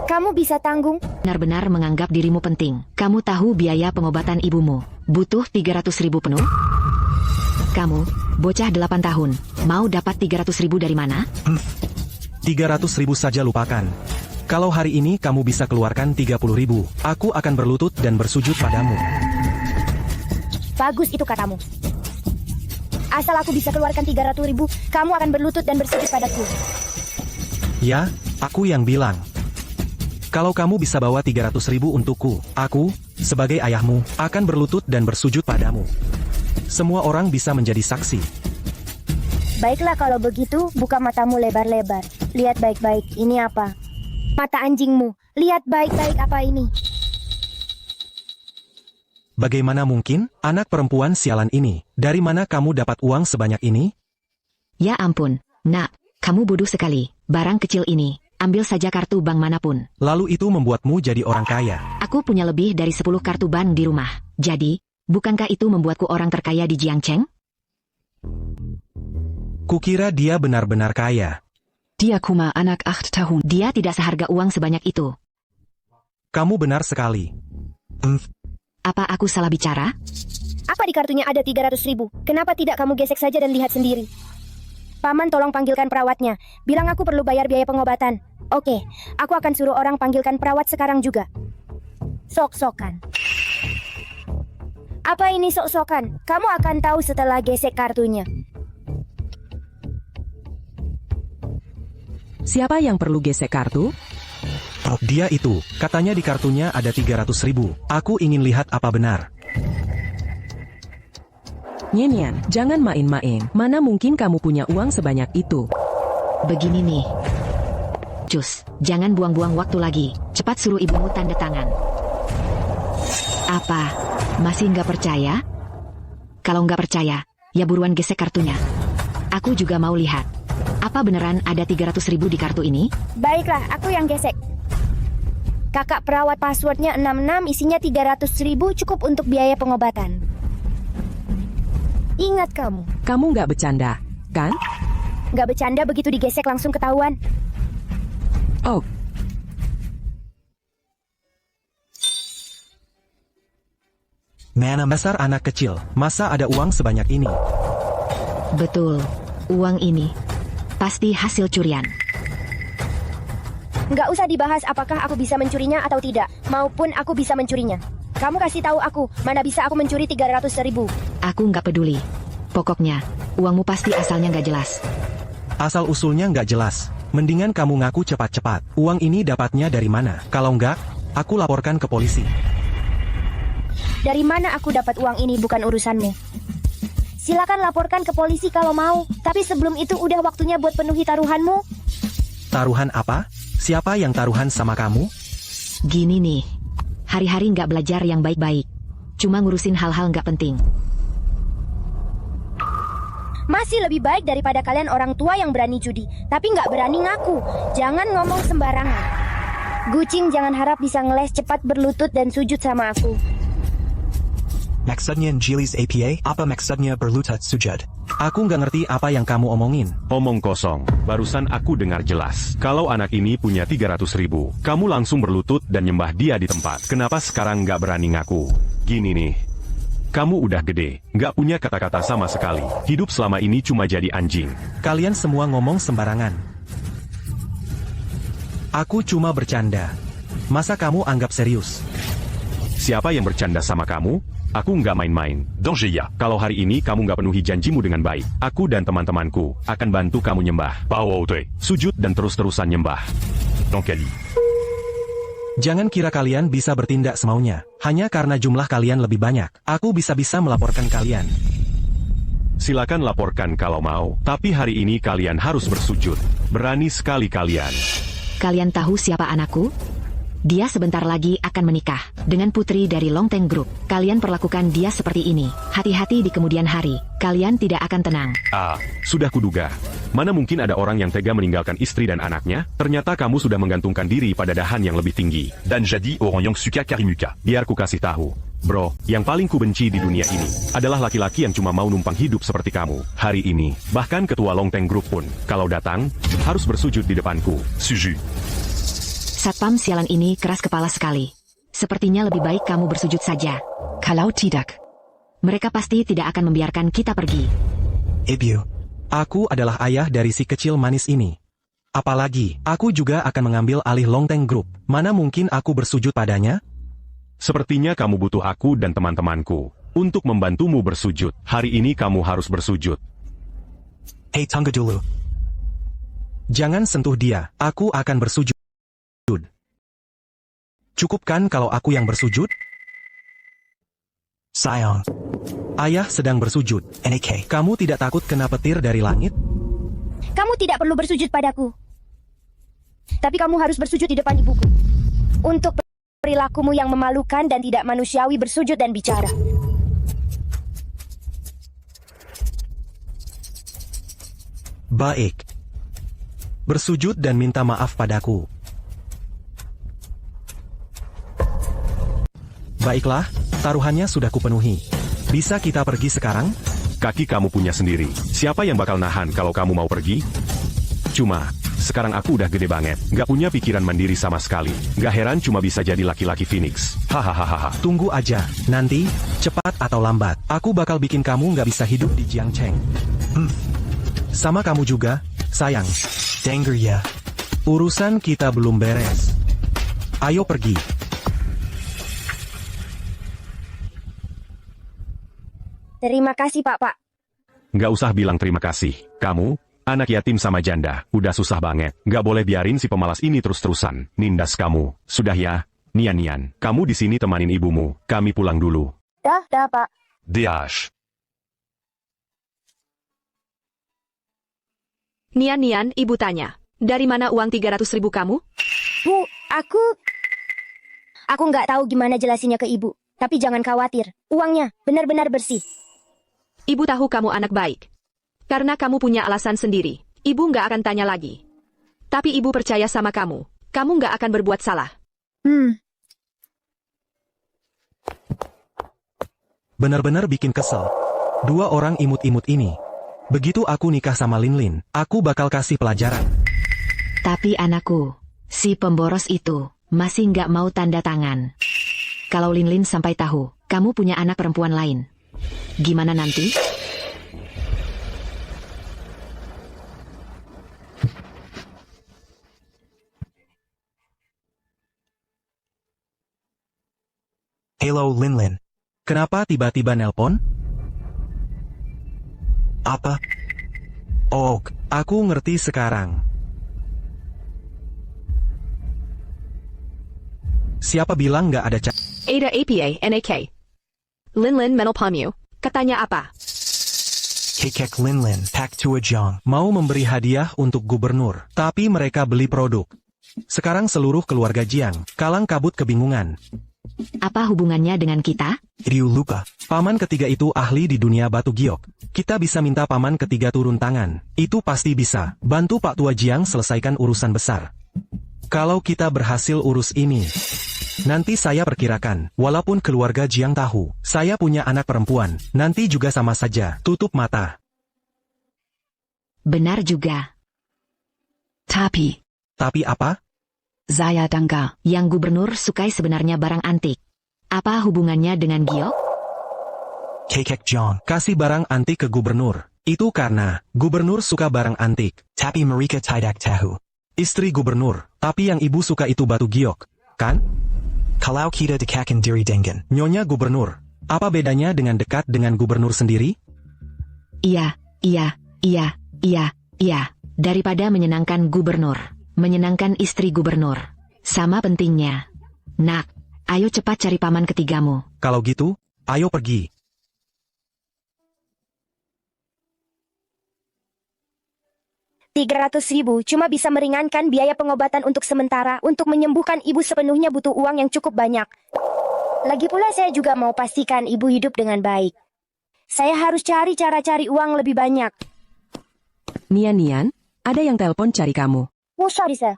Speaker 1: Kamu bisa tanggung?
Speaker 6: Benar-benar menganggap dirimu penting. Kamu tahu biaya pengobatan ibumu butuh 300.000 penuh? Kamu, bocah 8 tahun, mau dapat 300.000 dari mana?
Speaker 5: 300.000 saja lupakan. Kalau hari ini kamu bisa keluarkan 30.000, aku akan berlutut dan bersujud padamu.
Speaker 1: Bagus itu katamu. Asal aku bisa keluarkan 300.000, kamu akan berlutut dan bersujud padaku.
Speaker 5: Ya, aku yang bilang. Kalau kamu bisa bawa 300.000 untukku, aku, sebagai ayahmu, akan berlutut dan bersujud padamu. Semua orang bisa menjadi saksi.
Speaker 1: Baiklah kalau begitu, buka matamu lebar-lebar. Lihat baik-baik, ini apa? Mata anjingmu, lihat baik-baik apa ini?
Speaker 5: Bagaimana mungkin, anak perempuan sialan ini? Dari mana kamu dapat uang sebanyak ini?
Speaker 6: Ya ampun, nak, kamu bodoh sekali. Barang kecil ini, ambil saja kartu bank manapun.
Speaker 5: Lalu itu membuatmu jadi orang kaya.
Speaker 6: Aku punya lebih dari 10 kartu bank di rumah. Jadi, bukankah itu membuatku orang terkaya di Jiangcheng?
Speaker 5: Kukira dia benar-benar kaya.
Speaker 9: Dia kuma anak 8 tahun.
Speaker 6: Dia tidak seharga uang sebanyak itu.
Speaker 5: Kamu benar sekali.
Speaker 6: Apa aku salah bicara?
Speaker 1: Apa di kartunya ada 300.000? Kenapa tidak kamu gesek saja dan lihat sendiri? Paman, tolong panggilkan perawatnya. Bilang aku perlu bayar biaya pengobatan. Oke, aku akan suruh orang panggilkan perawat sekarang juga. Sok-sokan. Apa ini sok-sokan? Kamu akan tahu setelah gesek kartunya.
Speaker 4: Siapa yang perlu gesek kartu?
Speaker 5: Oh, dia itu. Katanya di kartunya ada 300.000. Aku ingin lihat apa benar.
Speaker 4: Nyenyan, jangan main-main. Mana mungkin kamu punya uang sebanyak itu?
Speaker 6: Begini nih. Cus, jangan buang-buang waktu lagi. Cepat suruh ibumu tanda tangan. Apa? Masih nggak percaya? Kalau nggak percaya, ya buruan gesek kartunya. Aku juga mau lihat. Apa beneran ada 300.000 di kartu ini?
Speaker 1: Baiklah, aku yang gesek. Kakak perawat passwordnya 66, isinya 300.000 cukup untuk biaya pengobatan. Ingat kamu.
Speaker 4: Kamu nggak bercanda, kan?
Speaker 1: Nggak bercanda, begitu digesek langsung ketahuan.
Speaker 4: Oh.
Speaker 5: Mana dasar anak kecil, masa ada uang sebanyak ini?
Speaker 6: Betul, uang ini pasti hasil curian.
Speaker 1: Nggak usah dibahas apakah aku bisa mencurinya atau tidak, maupun aku bisa mencurinya. Kamu kasih tahu aku, mana bisa aku mencuri 300.000.
Speaker 6: Aku nggak peduli. Pokoknya, uangmu pasti asalnya nggak jelas.
Speaker 5: Asal-usulnya nggak jelas. Mendingan kamu ngaku cepat-cepat. Uang ini dapatnya dari mana? Kalau nggak, aku laporkan ke polisi.
Speaker 1: Dari mana aku dapat uang ini bukan urusanmu. Silakan laporkan ke polisi kalau mau. Tapi sebelum itu udah waktunya buat penuhi taruhanmu.
Speaker 5: Taruhan apa? Siapa yang taruhan sama kamu?
Speaker 6: Gini nih, hari-hari nggak belajar yang baik-baik. Cuma ngurusin hal-hal nggak penting.
Speaker 1: Masih lebih baik daripada kalian orang tua yang berani judi, tapi nggak berani ngaku. Jangan ngomong sembarangan. Gucing jangan harap bisa ngeles cepat berlutut dan sujud sama aku.
Speaker 8: Maksudnya Jili's APA, apa maksudnya berlutut sujud?
Speaker 5: Aku nggak ngerti apa yang kamu omongin.
Speaker 2: Omong kosong. Barusan aku dengar jelas. Kalau anak ini punya 300.000, kamu langsung berlutut dan nyembah dia di tempat. Kenapa sekarang nggak berani ngaku? Gini nih. Kamu udah gede, nggak punya kata-kata sama sekali. Hidup selama ini cuma jadi anjing.
Speaker 5: Kalian semua ngomong sembarangan. Aku cuma bercanda. Masa kamu anggap serius?
Speaker 2: Siapa yang bercanda sama kamu? Aku nggak main-main. Dongjeya, kalau hari ini kamu nggak penuhi janjimu dengan baik, aku dan teman-temanku akan bantu kamu nyembah. Sujud dan terus-terusan nyembah. Dongkeli.
Speaker 5: Jangan kira kalian bisa bertindak semaunya. Hanya karena jumlah kalian lebih banyak, aku bisa-bisa melaporkan kalian.
Speaker 2: Silakan laporkan kalau mau, tapi hari ini kalian harus bersujud. Berani sekali kalian.
Speaker 6: Kalian tahu siapa anakku? Dia sebentar lagi akan menikah dengan putri dari Longteng Group. Kalian perlakukan dia seperti ini. Hati-hati di kemudian hari. Kalian tidak akan tenang.
Speaker 2: Sudah kuduga. Mana mungkin ada orang yang tega meninggalkan istri dan anaknya? Ternyata kamu sudah menggantungkan diri pada dahan yang lebih tinggi. Dan jadi orang yang suka karimuka. Biar ku kasih tahu. Bro, yang paling ku benci di dunia ini adalah laki-laki yang cuma mau numpang hidup seperti kamu. Hari ini, bahkan ketua Longteng Group pun, kalau datang, harus bersujud di depanku. Sujud.
Speaker 6: Satpam sialan ini keras kepala sekali. Sepertinya lebih baik kamu bersujud saja.
Speaker 9: Kalau tidak,
Speaker 6: Mereka pasti tidak akan membiarkan kita pergi.
Speaker 5: Ibu, aku adalah ayah dari si kecil manis ini. Apalagi, aku juga akan mengambil alih Longteng Group. Mana mungkin aku bersujud padanya?
Speaker 2: Sepertinya kamu butuh aku dan teman-temanku untuk membantumu bersujud. Hari ini kamu harus bersujud.
Speaker 8: Hey, tunggu dulu.
Speaker 5: Jangan sentuh dia, aku akan bersujud. Cukupkan kalau aku yang bersujud?
Speaker 8: Sayang,
Speaker 5: Ayah sedang bersujud.
Speaker 8: NK.
Speaker 5: Kamu tidak takut kena petir dari langit?
Speaker 1: Kamu tidak perlu bersujud padaku. Tapi kamu harus bersujud di depan ibuku. Untuk perilakumu yang memalukan dan tidak manusiawi bersujud dan bicara.
Speaker 5: Baik. Bersujud dan minta maaf padaku. Baiklah, taruhannya sudah kupenuhi. Bisa kita pergi sekarang?
Speaker 2: Kaki kamu punya sendiri. Siapa yang bakal nahan kalau kamu mau pergi? Cuma, sekarang aku udah gede banget. Gak punya pikiran mandiri sama sekali. Gak heran cuma bisa jadi laki-laki Phoenix. Hahaha.
Speaker 5: Tunggu aja, nanti, cepat atau lambat, aku bakal bikin kamu gak bisa hidup di Jiangcheng. Sama kamu juga, sayang.
Speaker 8: Danger ya.
Speaker 5: Urusan kita belum beres. Ayo pergi.
Speaker 1: Terima kasih, Pak.
Speaker 2: Gak usah bilang terima kasih. Kamu, anak yatim sama janda, udah susah banget. Gak boleh biarin si pemalas ini terus-terusan. Nindas kamu. Sudah ya, Nian. Kamu di sini temanin ibumu. Kami pulang dulu.
Speaker 1: Dah, Pak.
Speaker 2: Diash.
Speaker 7: Nian, ibu tanya. Dari mana uang 300.000 kamu?
Speaker 1: Bu, Aku nggak tahu gimana jelasinnya ke ibu. Tapi jangan khawatir, uangnya benar-benar bersih.
Speaker 7: Ibu tahu kamu anak baik. Karena kamu punya alasan sendiri. Ibu nggak akan tanya lagi. Tapi ibu percaya sama kamu. Kamu nggak akan berbuat salah.
Speaker 5: Benar-benar bikin kesel. Dua orang imut-imut ini. Begitu aku nikah sama Lin, aku bakal kasih pelajaran.
Speaker 6: Tapi anakku, si pemboros itu masih nggak mau tanda tangan. Kalau Lin sampai tahu, kamu punya anak perempuan lain. Gimana nanti?
Speaker 8: Hello, Lin.
Speaker 5: Kenapa tiba-tiba nelpon?
Speaker 8: Apa?
Speaker 5: Oh, aku ngerti sekarang. Siapa bilang nggak ada
Speaker 7: Ada APA, NAK. Lin Lin Menelpamu. Katanya apa?
Speaker 8: Kekek Linlin, Pak Tua Jong.
Speaker 5: Mau memberi hadiah untuk gubernur, tapi mereka beli produk. Sekarang seluruh keluarga Jiang kalang kabut kebingungan.
Speaker 6: Apa hubungannya dengan kita?
Speaker 8: Ryu lupa.
Speaker 5: Paman ketiga itu ahli di dunia batu giok. Kita bisa minta paman ketiga turun tangan. Itu pasti bisa. Bantu Pak Tua Jiang selesaikan urusan besar. Kalau kita berhasil urus ini, nanti saya perkirakan, walaupun keluarga Jiang tahu, saya punya anak perempuan, nanti juga sama saja, tutup mata.
Speaker 6: Benar juga.
Speaker 9: Tapi,
Speaker 5: Tapi apa?
Speaker 9: saya dangka.
Speaker 6: Yang gubernur sukai sebenarnya barang antik. Apa hubungannya dengan giok?
Speaker 8: Kekek Jong.
Speaker 5: Kasih barang antik ke gubernur. Itu karena, gubernur suka barang antik.
Speaker 8: Tapi mereka tidak tahu.
Speaker 5: Istri gubernur, tapi yang ibu suka itu batu giok, kan?
Speaker 8: Kalau kita dekakan diri dengan
Speaker 5: Nyonya gubernur, apa bedanya dengan dekat dengan gubernur sendiri?
Speaker 6: Iya. Daripada menyenangkan gubernur, menyenangkan istri gubernur. Sama pentingnya. Nak, ayo cepat cari paman ketigamu.
Speaker 5: Kalau gitu, ayo pergi.
Speaker 1: $300.000 cuma bisa meringankan biaya pengobatan untuk sementara. Untuk menyembuhkan ibu sepenuhnya butuh uang yang cukup banyak. Lagi pula saya juga mau pastikan ibu hidup dengan baik. Saya harus cari cara cari uang lebih banyak.
Speaker 4: Nian, ada yang telepon cari kamu.
Speaker 1: Oh, sorry, sir.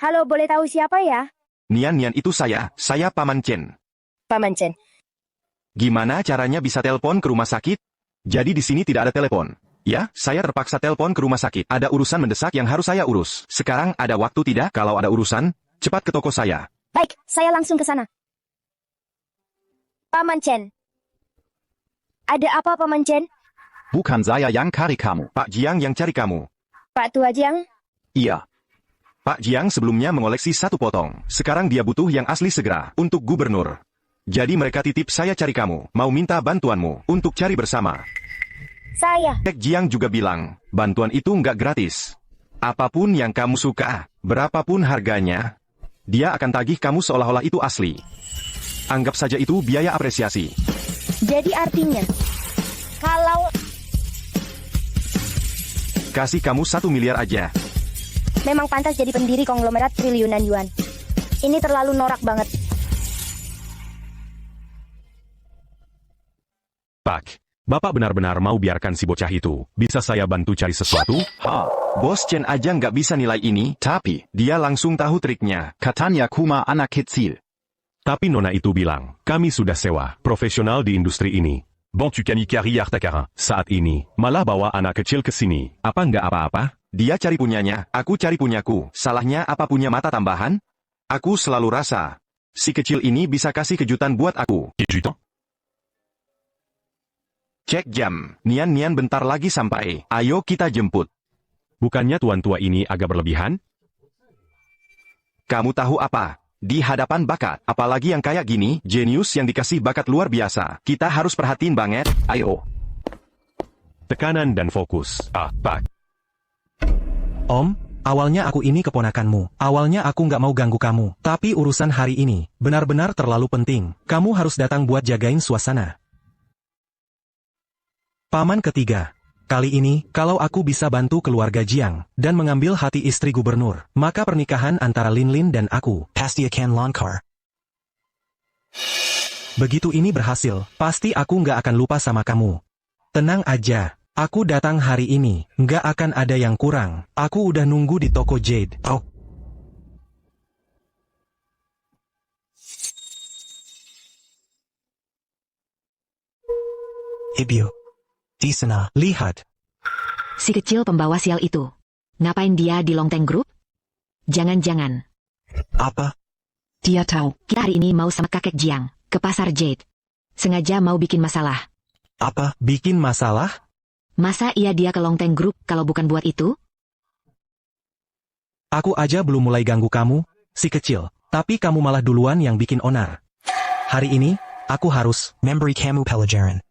Speaker 1: Halo, boleh tahu siapa ya?
Speaker 10: Nian itu saya Paman Chen.
Speaker 1: Paman Chen.
Speaker 10: Gimana caranya bisa telepon ke rumah sakit? Jadi di sini tidak ada telepon. Ya, saya terpaksa telepon ke rumah sakit. Ada urusan mendesak yang harus saya urus. Sekarang ada waktu tidak? Kalau ada urusan, cepat ke toko saya.
Speaker 1: Baik, saya langsung ke sana. Paman Chen. Ada apa, Paman Chen?
Speaker 3: Bukan saya yang cari kamu.
Speaker 10: Pak Jiang yang cari kamu.
Speaker 1: Pak Tua Jiang?
Speaker 3: Iya.
Speaker 10: Pak Jiang sebelumnya mengoleksi 1 potong. Sekarang dia butuh yang asli segera, untuk gubernur. Jadi mereka titip saya cari kamu, mau minta bantuanmu, untuk cari bersama.
Speaker 1: Saya.
Speaker 10: Kek Jiang juga bilang, bantuan itu nggak gratis. Apapun yang kamu suka, berapapun harganya, dia akan tagih kamu seolah-olah itu asli. Anggap saja itu biaya apresiasi.
Speaker 1: Jadi artinya, kalau
Speaker 10: Kasih kamu 1 miliar aja.
Speaker 1: memang pantas jadi pendiri konglomerat triliunan yuan. Ini terlalu norak banget.
Speaker 2: Pak, Bapak benar-benar mau biarkan si bocah itu? Bisa saya bantu cari sesuatu?
Speaker 10: Bos Chen aja nggak bisa nilai ini,
Speaker 3: Tapi,
Speaker 10: dia langsung tahu triknya.
Speaker 3: katanya kuma anak kecil.
Speaker 2: Tapi nona itu bilang, kami sudah sewa, profesional di industri ini. Bon tu kanikari artakarin. Saat ini, malah bawa anak kecil ke sini. Apa nggak apa-apa?
Speaker 10: Dia cari punyanya, aku cari punyaku. Salahnya apa punya mata tambahan? Aku selalu rasa, si kecil ini bisa kasih kejutan buat aku.
Speaker 2: Kejutan?
Speaker 10: Cek jam, Nian bentar lagi sampai. Ayo kita jemput.
Speaker 2: Bukannya tuan tua ini agak berlebihan?
Speaker 10: Kamu tahu apa? Di hadapan bakat, apalagi yang kayak gini, jenius yang dikasih bakat luar biasa. Kita harus perhatiin banget. Ayo.
Speaker 2: Tekanan dan fokus. Pak.
Speaker 5: Om, awalnya aku ini keponakanmu. Awalnya aku nggak mau ganggu kamu. Tapi urusan hari ini, benar-benar terlalu penting. Kamu harus datang buat jagain suasana. Paman ketiga. Kali ini, kalau aku bisa bantu keluarga Jiang, dan mengambil hati istri gubernur, maka pernikahan antara Lin dan aku.
Speaker 8: Pasti akan lancar.
Speaker 5: Begitu ini berhasil, pasti aku nggak akan lupa sama kamu. Tenang aja, aku datang hari ini, nggak akan ada yang kurang. Aku udah nunggu di toko Jade.
Speaker 8: Oh, Ibu. Di sana.
Speaker 5: Lihat,
Speaker 6: Si kecil pembawa sial itu. Ngapain dia di Longteng Group? Jangan-jangan.
Speaker 8: Apa?
Speaker 9: Dia tahu.
Speaker 6: Kita hari ini mau sama kakek Jiang, ke pasar Jade. Sengaja mau bikin masalah.
Speaker 8: Apa?
Speaker 5: bikin masalah?
Speaker 6: Masa iya dia ke Longteng Group kalau bukan buat itu?
Speaker 5: Aku aja belum mulai ganggu kamu, si kecil. Tapi kamu malah duluan yang bikin onar. Hari ini, aku harus.
Speaker 8: Memberi kamu pelajaran.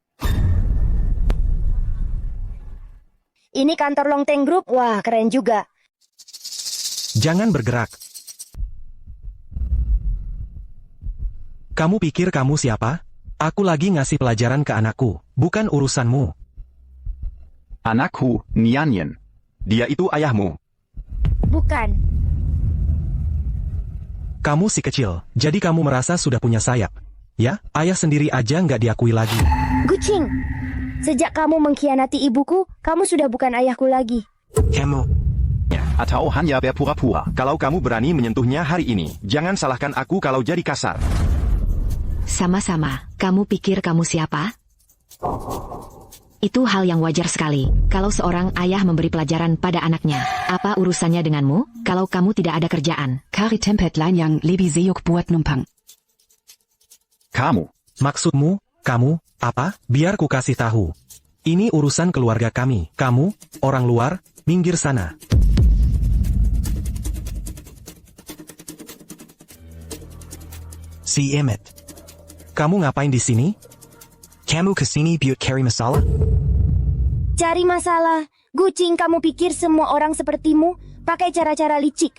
Speaker 1: Ini kantor Longteng Group. Wah, keren juga.
Speaker 5: Jangan bergerak. Kamu pikir kamu siapa? Aku lagi ngasih pelajaran ke anakku, bukan urusanmu.
Speaker 3: Anakku, Nianyen.
Speaker 10: Dia itu ayahmu.
Speaker 1: Bukan.
Speaker 5: Kamu si kecil, jadi kamu merasa sudah punya sayap. Ya, ayah sendiri aja nggak diakui lagi.
Speaker 1: Gucing, sejak kamu mengkhianati ibuku, kamu sudah bukan ayahku lagi.
Speaker 8: Kamu.
Speaker 3: Atau hanya berpura-pura.
Speaker 10: Kalau kamu berani menyentuhnya hari ini, jangan salahkan aku kalau jadi kasar.
Speaker 6: Sama-sama, kamu pikir kamu siapa? Itu hal yang wajar sekali. Kalau seorang ayah memberi pelajaran pada anaknya, apa urusannya denganmu? Kalau kamu tidak ada kerjaan.
Speaker 9: Kari tempet lain yang lebih zeyuk buat numpang.
Speaker 3: Kamu.
Speaker 5: Maksudmu, kamu, apa? Biar ku kasih tahu. Ini urusan keluarga kami. Kamu, orang luar, minggir sana.
Speaker 8: Si Emmett.
Speaker 5: Kamu ngapain di sini?
Speaker 8: Kamu kesini buat cari masalah?
Speaker 1: Cari masalah. Gucing, kamu pikir semua orang sepertimu pakai cara-cara licik?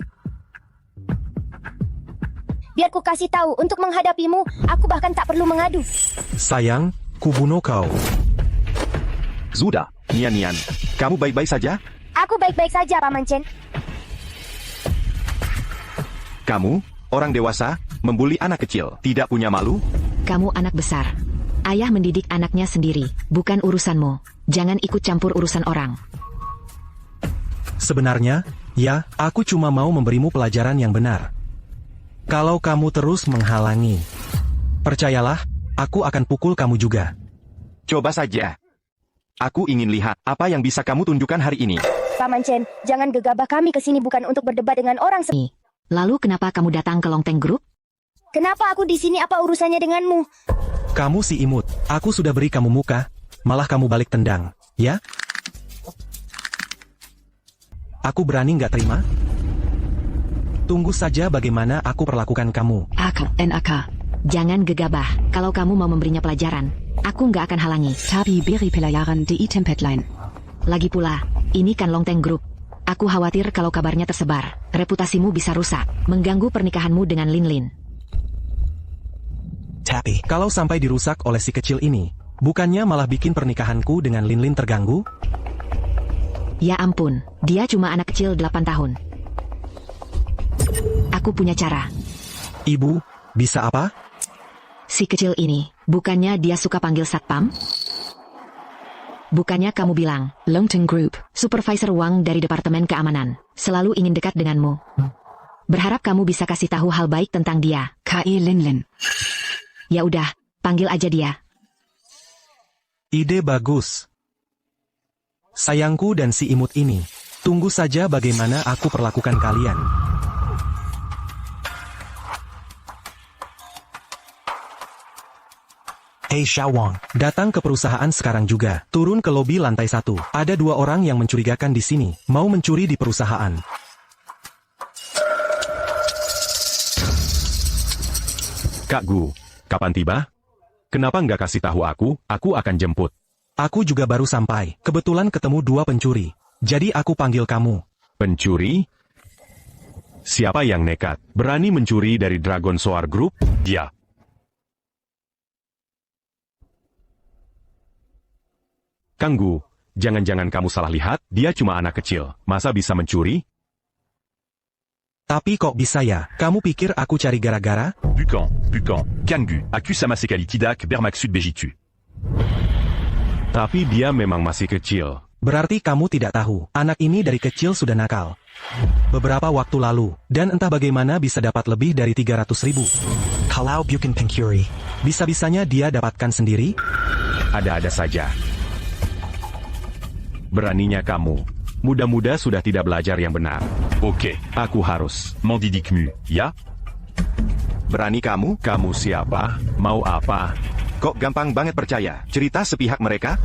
Speaker 1: Biar ku kasih tahu, untuk menghadapimu, aku bahkan tak perlu mengadu.
Speaker 5: Sayang, ku bunuh kau.
Speaker 3: Sudah.
Speaker 10: Nian, kamu baik-baik saja?
Speaker 1: Aku baik-baik saja, Paman Chen.
Speaker 10: Kamu, orang dewasa, membuli anak kecil, tidak punya malu?
Speaker 6: Kamu anak besar. Ayah mendidik anaknya sendiri, bukan urusanmu. Jangan ikut campur urusan orang.
Speaker 5: Sebenarnya, ya, aku cuma mau memberimu pelajaran yang benar. Kalau kamu terus menghalangi, percayalah, aku akan pukul kamu juga.
Speaker 10: Coba saja. Aku ingin lihat apa yang bisa kamu tunjukkan hari ini.
Speaker 1: Paman Chen, jangan gegabah, kami kesini bukan untuk berdebat dengan orang
Speaker 6: Lalu kenapa kamu datang ke Longteng Group?
Speaker 1: Kenapa aku di sini? Apa urusannya denganmu?
Speaker 5: Kamu si imut, aku sudah beri kamu muka, malah kamu balik tendang, ya? Aku berani nggak terima? Tunggu saja bagaimana aku perlakukan kamu.
Speaker 9: NAK.
Speaker 6: Jangan gegabah. Kalau kamu mau memberinya pelajaran, aku nggak akan halangi.
Speaker 9: Tapi beri pelajaran di tempat lain.
Speaker 6: Lagi pula, ini kan Longteng Group. Aku khawatir kalau kabarnya tersebar, reputasimu bisa rusak, mengganggu pernikahanmu dengan Lin Lin.
Speaker 8: Tapi,
Speaker 5: Kalau sampai dirusak oleh si kecil ini, bukannya malah bikin pernikahanku dengan Lin Lin terganggu?
Speaker 6: Ya ampun, dia cuma anak kecil 8 tahun. Aku punya cara.
Speaker 5: Ibu, bisa apa?
Speaker 6: Si kecil ini, bukannya dia suka panggil satpam? Bukannya kamu bilang,
Speaker 9: Longteng Group.
Speaker 6: supervisor Wang dari Departemen Keamanan, selalu ingin dekat denganmu. Berharap kamu bisa kasih tahu hal baik tentang dia.
Speaker 9: Kai Lin Lin.
Speaker 6: Ya udah, panggil aja dia.
Speaker 5: Ide bagus. Sayangku dan si imut ini, tunggu saja bagaimana aku perlakukan kalian.
Speaker 8: hey Xiao Wang.
Speaker 5: Datang ke perusahaan sekarang juga. Turun ke lobi lantai 1. Ada 2 orang yang mencurigakan di sini, mau mencuri di perusahaan.
Speaker 2: Kak Gu, kapan tiba? Kenapa nggak kasih tahu aku akan jemput.
Speaker 5: Aku juga baru sampai, kebetulan ketemu 2 pencuri. Jadi aku panggil kamu.
Speaker 2: Pencuri? Siapa yang nekat, berani mencuri dari Dragon Soar Group? Dia. Kang Gu, jangan-jangan kamu salah lihat, dia cuma anak kecil, masa bisa mencuri?
Speaker 5: Tapi kok bisa ya? Kamu pikir aku cari gara-gara?
Speaker 11: Bukan, Kang Gu, aku sama sekali tidak bermaksud begitu.
Speaker 2: Tapi dia memang masih kecil.
Speaker 5: Berarti kamu tidak tahu, anak ini dari kecil sudah nakal. Beberapa waktu lalu, dan entah bagaimana bisa dapat lebih dari 300.000.
Speaker 8: Kalau bukan pencuri,
Speaker 5: bisa-bisanya dia dapatkan sendiri?
Speaker 2: Ada-ada saja. Beraninya kamu. Muda-muda sudah tidak belajar yang benar.
Speaker 11: Oke,
Speaker 2: Aku harus.
Speaker 11: mendidikmu, ya?
Speaker 10: Berani kamu?
Speaker 2: Kamu siapa? Mau apa?
Speaker 10: Kok gampang banget percaya? Cerita sepihak mereka?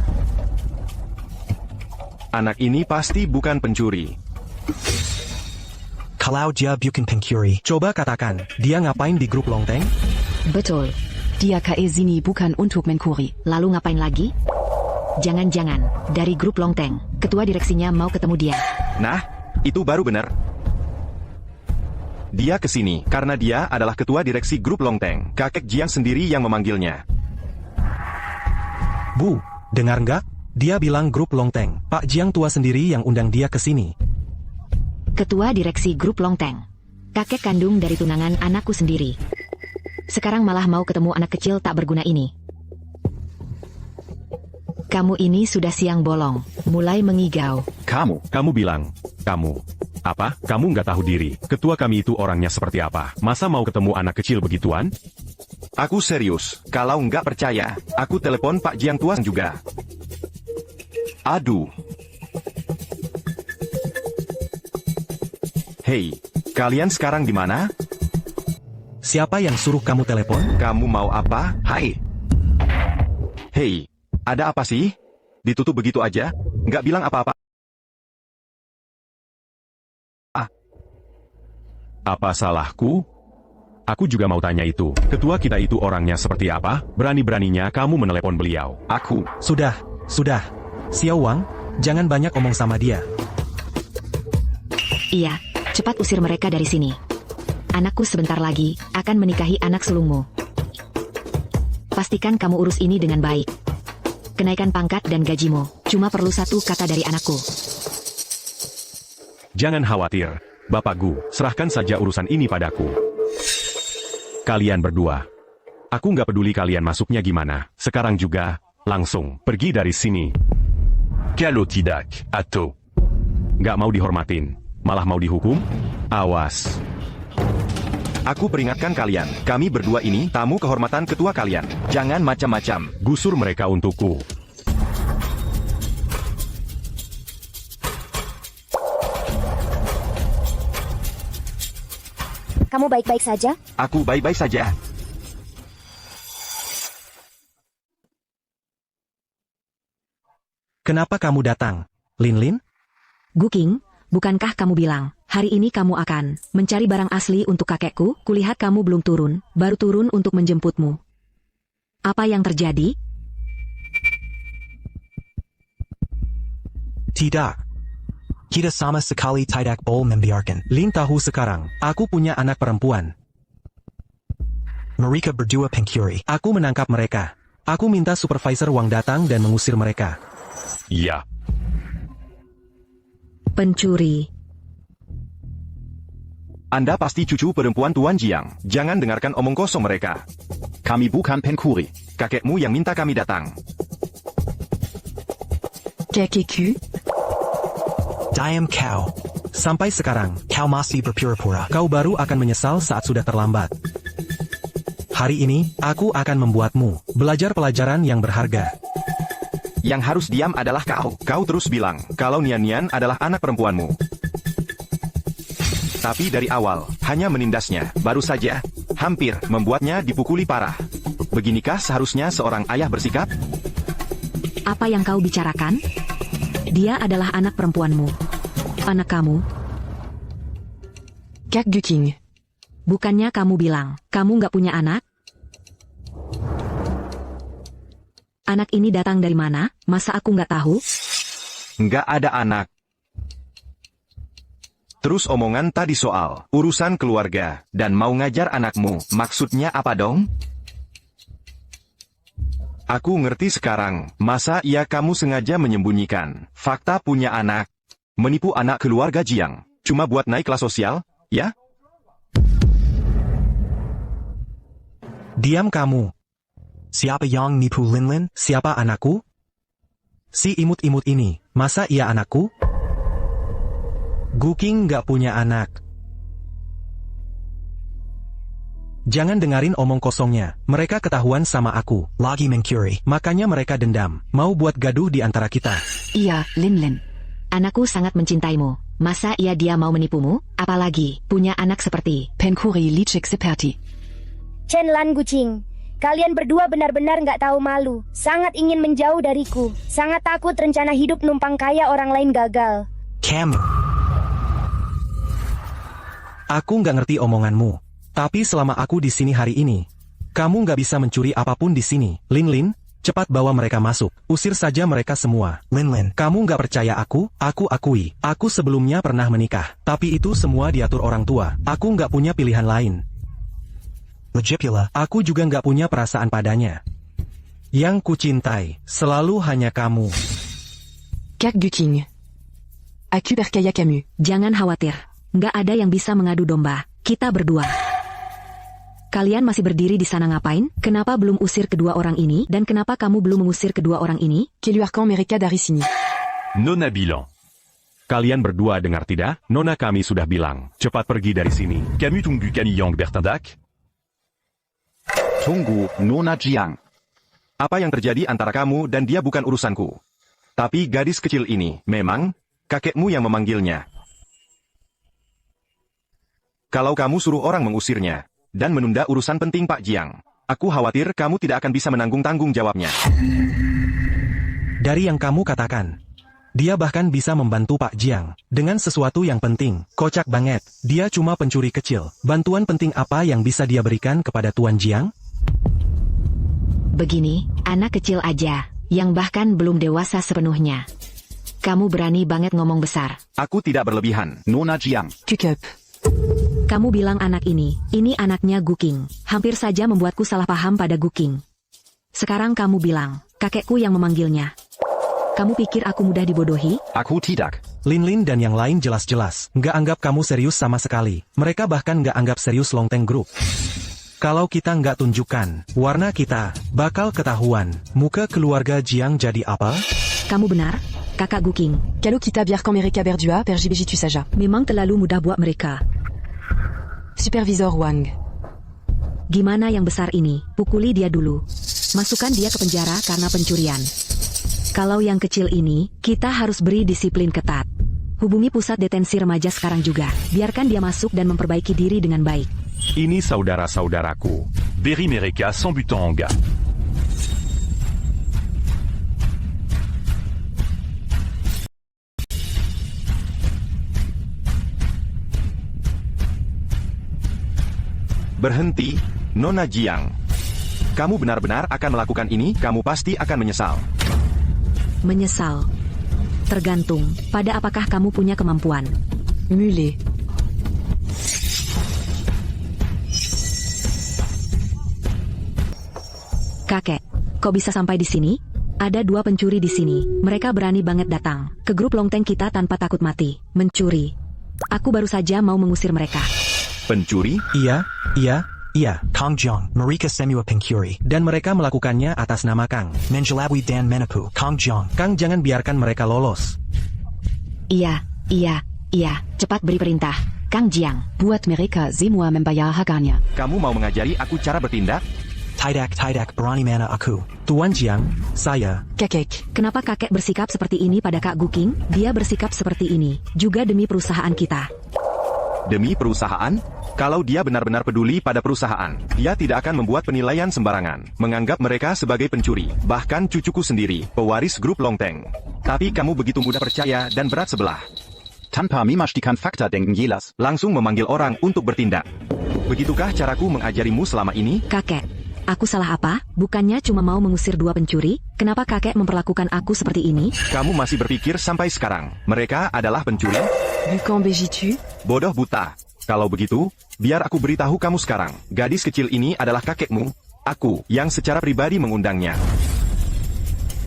Speaker 10: Anak ini pasti bukan pencuri.
Speaker 8: kalau dia bukan pencuri,
Speaker 5: Coba katakan, dia ngapain di grup Longteng?
Speaker 6: Betul.
Speaker 9: Dia ke sini bukan untuk mencuri.
Speaker 6: Lalu ngapain lagi? Jangan-jangan, dari grup Longteng, ketua direksinya mau ketemu dia.
Speaker 10: Nah, itu baru benar. Dia ke sini karena dia adalah ketua direksi grup Longteng. Kakek Jiang sendiri yang memanggilnya.
Speaker 5: Bu, dengar nggak? Dia bilang grup Longteng. Pak Jiang tua sendiri yang undang dia ke sini.
Speaker 6: Ketua direksi grup Longteng. Kakek kandung dari tunangan anakku sendiri. Sekarang malah mau ketemu anak kecil tak berguna ini. Kamu ini sudah siang bolong, mulai mengigau.
Speaker 2: Kamu bilang, kamu. Apa? Kamu nggak tahu diri. Ketua kami itu orangnya seperti apa? Masa mau ketemu anak kecil begituan?
Speaker 10: Aku serius. Kalau nggak percaya, aku telepon Pak Jiang tua juga. Aduh. Hei, kalian sekarang di mana?
Speaker 5: Siapa yang suruh kamu telepon?
Speaker 10: Kamu mau apa? Hai. Hei, ada apa sih? Ditutup begitu aja? Nggak bilang apa-apa.
Speaker 2: Apa salahku? Aku juga mau tanya itu. Ketua kita itu orangnya seperti apa? Berani-beraninya kamu menelepon beliau.
Speaker 10: Aku.
Speaker 5: Sudah. Xiao Wang, jangan banyak omong sama dia.
Speaker 6: Iya, cepat usir mereka dari sini. Anakku sebentar lagi akan menikahi anak sulungmu. Pastikan kamu urus ini dengan baik. Kenaikan pangkat dan gajimu cuma perlu satu kata dari anakku.
Speaker 2: Jangan khawatir, Bapak Gu, serahkan saja urusan ini padaku. Kalian berdua. Aku nggak peduli kalian masuknya gimana. Sekarang juga, langsung pergi dari sini.
Speaker 11: Kalau tidak, atau
Speaker 2: Nggak mau dihormatin, malah mau dihukum? Awas.
Speaker 10: Aku peringatkan kalian, kami berdua ini tamu kehormatan ketua kalian. Jangan macam-macam.
Speaker 2: Gusur mereka untukku.
Speaker 1: Kamu baik-baik saja?
Speaker 10: Aku baik-baik saja.
Speaker 5: Kenapa kamu datang, Lin Lin?
Speaker 6: Guking, bukankah kamu bilang, hari ini kamu akan mencari barang asli untuk kakekku? Kulihat kamu belum turun, baru turun untuk menjemputmu. Apa yang terjadi?
Speaker 8: Tidak. Kita sama sekali tidak boleh membiarkan.
Speaker 5: Lin tahu sekarang, aku punya anak perempuan.
Speaker 8: Mereka berdua pencuri.
Speaker 5: Aku menangkap mereka. Aku minta supervisor Wang datang dan mengusir mereka.
Speaker 2: Iya.
Speaker 6: Pencuri.
Speaker 10: Anda pasti cucu perempuan Tuan Jiang. Jangan dengarkan omong kosong mereka.
Speaker 3: Kami bukan pencuri.
Speaker 10: Kakekmu yang minta kami datang.
Speaker 9: Kekiku?
Speaker 8: Diam kau.
Speaker 5: Sampai sekarang,
Speaker 8: Kau masih berpura-pura.
Speaker 5: kau baru akan menyesal saat sudah terlambat. Hari ini, aku akan membuatmu belajar pelajaran yang berharga.
Speaker 10: Yang harus diam adalah kau. Kau terus bilang, kalau Nian-Nian adalah anak perempuanmu. Tapi dari awal, hanya menindasnya, baru saja, hampir membuatnya dipukuli parah. Beginikah seharusnya seorang ayah bersikap?
Speaker 6: Apa yang kau bicarakan? Dia adalah anak perempuanmu. Anak kamu.
Speaker 9: Kak Guking.
Speaker 6: Bukannya kamu bilang, kamu nggak punya anak? Anak ini datang dari mana? Masa aku nggak tahu?
Speaker 10: Nggak ada anak. Terus omongan tadi soal urusan keluarga dan mau ngajar anakmu, maksudnya apa dong? Aku ngerti sekarang, masa iya kamu sengaja menyembunyikan fakta punya anak, menipu anak keluarga Jiang, cuma buat naik kelas sosial, ya?
Speaker 5: Diam kamu.
Speaker 8: Siapa yang nipu Lin Lin?
Speaker 5: Siapa anakku? Si imut-imut ini, masa ia anakku? Guking nggak punya anak. Jangan dengarin omong kosongnya, mereka ketahuan sama aku.
Speaker 8: Lagi mencuri.
Speaker 5: Makanya mereka dendam, mau buat gaduh di antara kita.
Speaker 9: Iya, Lin Lin.
Speaker 6: Anakku sangat mencintaimu. Masa iya dia mau menipumu? Apalagi, punya anak seperti
Speaker 9: Pencuri licik seperti.
Speaker 1: Chen Lan Gucing, kalian berdua benar-benar nggak tahu malu. Sangat ingin menjauh dariku. Sangat takut rencana hidup numpang kaya orang lain gagal.
Speaker 8: Kamu.
Speaker 5: Aku nggak ngerti omonganmu. Tapi selama aku di sini hari ini, kamu nggak bisa mencuri apapun di sini. Lin Lin, Cepat bawa mereka masuk. Usir saja mereka semua.
Speaker 8: Lin,
Speaker 5: Kamu nggak percaya aku akui. Aku sebelumnya pernah menikah. Tapi itu semua diatur orang tua. Aku nggak punya pilihan lain.
Speaker 8: Legipula.
Speaker 5: Aku juga nggak punya perasaan padanya. Yang kucintai, selalu hanya kamu.
Speaker 9: Kak Guking. Aku percaya kamu.
Speaker 6: Jangan khawatir. Nggak ada yang bisa mengadu domba. Kita berdua. Kalian masih berdiri di sana ngapain? Kenapa belum usir kedua orang ini? Dan kenapa kamu belum mengusir kedua orang ini?
Speaker 9: Keluarkan mereka dari sini.
Speaker 11: Nona bilang.
Speaker 2: Kalian berdua dengar tidak? Nona kami sudah bilang, cepat pergi dari sini.
Speaker 11: Camus tunggu Kani Yang Bertindak?
Speaker 3: Tunggu, Nona Jiang.
Speaker 10: Apa yang terjadi antara kamu dan dia bukan urusanku. Tapi gadis kecil ini, memang, kakekmu yang memanggilnya. Kalau kamu suruh orang mengusirnya, dan menunda urusan penting Pak Jiang, aku khawatir kamu tidak akan bisa menanggung tanggung jawabnya.
Speaker 5: Dari yang kamu katakan, dia bahkan bisa membantu Pak Jiang dengan sesuatu yang penting. Kocak banget, dia cuma pencuri kecil. Bantuan penting apa yang bisa dia berikan kepada Tuan Jiang?
Speaker 6: Begini, anak kecil aja, yang bahkan belum dewasa sepenuhnya. Kamu berani banget ngomong besar.
Speaker 10: Aku tidak berlebihan.
Speaker 3: Nona Jiang.
Speaker 9: Kukup.
Speaker 6: Kamu bilang anak ini anaknya Guking. Hampir saja membuatku salah paham pada Guking. Sekarang kamu bilang, kakekku yang memanggilnya. Kamu pikir aku mudah dibodohi?
Speaker 3: Aku tidak.
Speaker 5: Lin dan yang lain jelas-jelas nggak anggap kamu serius sama sekali. Mereka bahkan nggak anggap serius Longteng Group. Kalau kita nggak tunjukkan warna kita, bakal ketahuan. Muka keluarga Jiang jadi apa?
Speaker 6: Kamu benar, kakak Guking.
Speaker 9: Kalau kita biarkan mereka berdua, pergi saja.
Speaker 6: Memang terlalu mudah buat mereka.
Speaker 9: Supervisor Wang.
Speaker 6: Gimana yang besar ini? Pukuli dia dulu. Masukkan dia ke penjara karena pencurian. Kalau yang kecil ini, kita harus beri disiplin ketat. Hubungi pusat detensi remaja sekarang juga. Biarkan dia masuk dan memperbaiki diri dengan baik.
Speaker 2: Ini saudara-saudaraku.
Speaker 11: Beri mereka sans but en gars.
Speaker 10: Berhenti, Nona Jiang. Kamu benar-benar akan melakukan ini, kamu pasti akan menyesal.
Speaker 6: Menyesal. Tergantung pada apakah kamu punya kemampuan.
Speaker 9: Mulet.
Speaker 6: Kakek, kok bisa sampai di sini? Ada 2 pencuri di sini. Mereka berani banget datang ke grup Longteng kita tanpa takut mati. Mencuri. Aku baru saja mau mengusir mereka.
Speaker 10: Pencuri?
Speaker 5: Iya.
Speaker 8: Kang Jiang, Marika Semua Pencuri.
Speaker 5: Dan mereka melakukannya atas nama Kang.
Speaker 8: Menjelawi dan Menapu. Kang Jiang.
Speaker 5: Kang jangan biarkan mereka lolos.
Speaker 6: Iya. Cepat beri perintah, Kang Jiang.
Speaker 9: Buat mereka semua membayar harganya.
Speaker 10: Kamu mau mengajari aku cara bertindak?
Speaker 8: Tidak berani mana aku.
Speaker 5: Tuan Jiang, saya.
Speaker 9: Kakek.
Speaker 6: Kenapa kakek bersikap seperti ini pada Kak Guking? Dia bersikap seperti ini juga demi perusahaan kita.
Speaker 10: Demi perusahaan? Kalau dia benar-benar peduli pada perusahaan, dia tidak akan membuat penilaian sembarangan, menganggap mereka sebagai pencuri. Bahkan cucuku sendiri, pewaris grup Longteng. Tapi kamu begitu mudah percaya dan berat sebelah.
Speaker 3: Tanpa memastikan fakta denken jelas.
Speaker 10: Langsung memanggil orang untuk bertindak. Begitukah caraku mengajarimu selama ini?
Speaker 6: Kakek, aku salah apa? Bukannya cuma mau mengusir 2 pencuri? Kenapa kakek memperlakukan aku seperti ini?
Speaker 10: Kamu masih berpikir sampai sekarang, mereka adalah pencuri?
Speaker 9: Bukan begitu?
Speaker 10: Bodoh buta. Kalau begitu, biar aku beritahu kamu sekarang. Gadis kecil ini adalah kakekmu. Aku, yang secara pribadi mengundangnya.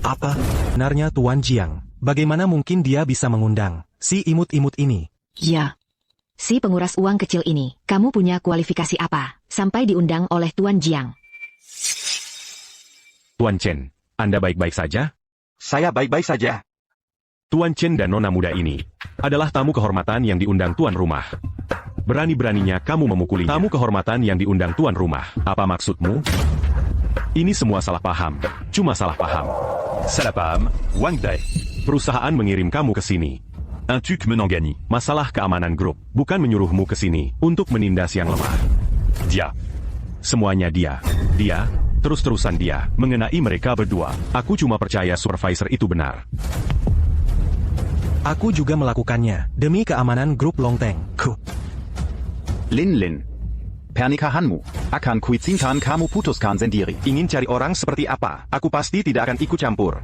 Speaker 5: Apa? Benarnya Tuan Jiang. Bagaimana mungkin dia bisa mengundang si imut-imut ini?
Speaker 9: Ya.
Speaker 6: Si penguras uang kecil ini, kamu punya kualifikasi apa? Sampai diundang oleh Tuan Jiang.
Speaker 2: Tuan Chen, Anda baik-baik saja?
Speaker 10: Saya baik-baik saja.
Speaker 2: Tuan Chen dan Nona muda ini adalah tamu kehormatan yang diundang tuan rumah. Berani-beraninya kamu memukulinya. Tamu kehormatan yang diundang tuan rumah. Apa maksudmu? Ini semua salah paham. Cuma salah paham.
Speaker 11: Salah paham, Wang Dai.
Speaker 2: Perusahaan mengirim kamu ke sini.
Speaker 11: Un truc menant gagné.
Speaker 2: Masalah keamanan grup. Bukan menyuruhmu ke sini untuk menindas yang lemah.
Speaker 11: Dia.
Speaker 2: Semuanya dia. Dia, terus-terusan dia. Mengenai mereka berdua. Aku cuma percaya supervisor itu benar.
Speaker 5: Aku juga melakukannya demi keamanan grup Longteng.
Speaker 3: Lin. Pernikahanmu akan kuizinkan kamu putuskan sendiri.
Speaker 10: Ingin cari orang seperti apa? Aku pasti tidak akan ikut campur.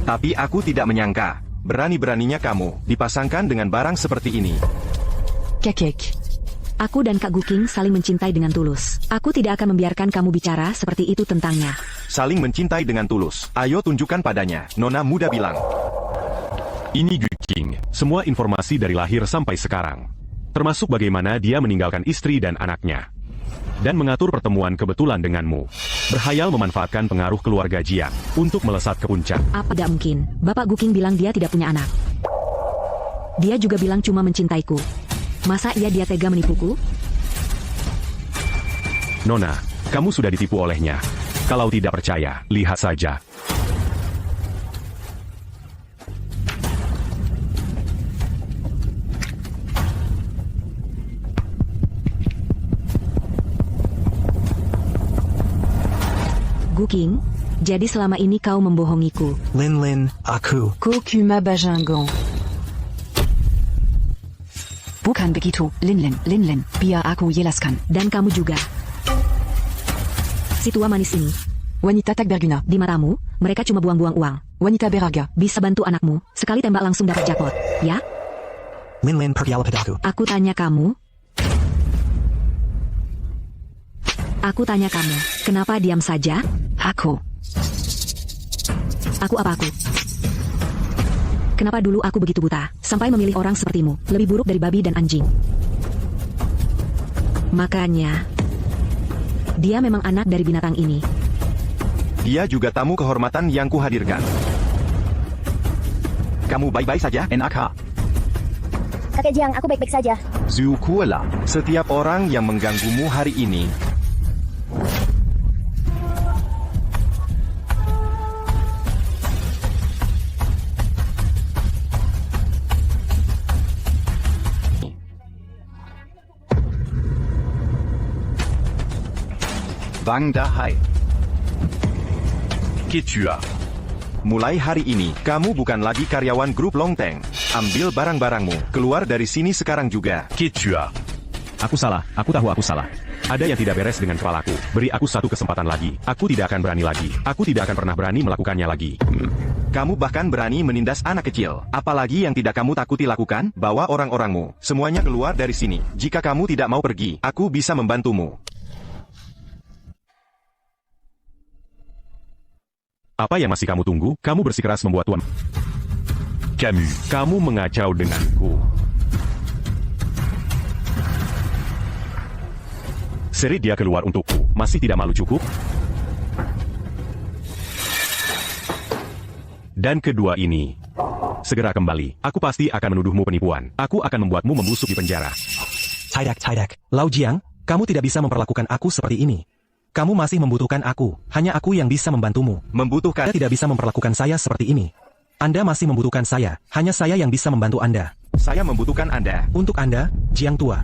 Speaker 10: Tapi aku tidak menyangka, berani-beraninya kamu dipasangkan dengan barang seperti ini.
Speaker 6: Kekek. Aku dan Kak Guking saling mencintai dengan tulus. Aku tidak akan membiarkan kamu bicara seperti itu tentangnya.
Speaker 10: Saling mencintai dengan tulus. Ayo tunjukkan padanya, Nona muda bilang.
Speaker 2: Ini Guking. Semua informasi dari lahir sampai sekarang. Termasuk bagaimana dia meninggalkan istri dan anaknya. Dan mengatur pertemuan kebetulan denganmu. Berhayal memanfaatkan pengaruh keluarga Jiang untuk melesat ke puncak.
Speaker 6: Apa tidak mungkin? Bapak Guking bilang dia tidak punya anak. Dia juga bilang cuma mencintaiku. Masa dia tega menipuku?
Speaker 2: Nona, kamu sudah ditipu olehnya. Kalau tidak percaya, lihat saja.
Speaker 6: Guking, jadi selama ini kau membohongiku.
Speaker 8: Lin, aku.
Speaker 9: Kokuma Bajangon. Bukan begitu, Linlin, biar aku jelaskan.
Speaker 6: Dan kamu juga. Si tua manis ini.
Speaker 9: Wanita tak berguna.
Speaker 6: Di matamu, mereka cuma buang-buang uang.
Speaker 9: Wanita berharga.
Speaker 6: Bisa bantu anakmu, sekali tembak langsung dapat jackpot, ya?
Speaker 8: Lin, pergilah padaku.
Speaker 6: Aku tanya kamu. Kenapa diam saja?
Speaker 9: Aku.
Speaker 6: Aku apa aku? Kenapa dulu aku begitu buta, sampai memilih orang sepertimu, lebih buruk dari babi dan anjing? Makanya, dia memang anak dari binatang ini.
Speaker 10: Dia juga tamu kehormatan yang kuhadirkan. Kamu baik-baik saja?
Speaker 3: NAK.
Speaker 1: Kakek Jiang, aku baik-baik saja.
Speaker 3: Zukuela.
Speaker 10: Setiap orang yang mengganggumu hari ini,
Speaker 3: Wang Dahai.
Speaker 11: Ketua.
Speaker 10: mulai hari ini, kamu bukan lagi karyawan grup Longteng. Ambil barang-barangmu, keluar dari sini sekarang juga.
Speaker 11: Ketua.
Speaker 2: Aku salah, aku tahu aku salah. Ada yang tidak beres dengan kepalaku. Beri aku satu kesempatan lagi. Aku tidak akan berani lagi. Aku tidak akan pernah berani melakukannya lagi.
Speaker 10: Kamu bahkan berani menindas anak kecil. Apalagi yang tidak kamu takuti lakukan? Bawa orang-orangmu. Semuanya keluar dari sini. Jika kamu tidak mau pergi, aku bisa membantumu.
Speaker 2: Apa yang masih kamu tunggu? Kamu bersikeras membuat tuan.
Speaker 11: Camus.
Speaker 2: Kamu mengacau denganku. Seri dia keluar untukku. Masih tidak malu cukup? Dan kedua ini. Segera kembali. Aku pasti akan menuduhmu penipuan. Aku akan membuatmu membusuk di penjara.
Speaker 5: Tidak. Lau Jiang, kamu tidak bisa memperlakukan aku seperti ini. Kamu masih membutuhkan aku. Hanya aku yang bisa membantumu.
Speaker 10: Membutuhkan?
Speaker 5: Anda tidak bisa memperlakukan saya seperti ini. Anda masih membutuhkan saya. Hanya saya yang bisa membantu Anda.
Speaker 10: Saya membutuhkan Anda.
Speaker 5: Untuk Anda, Jiang tua.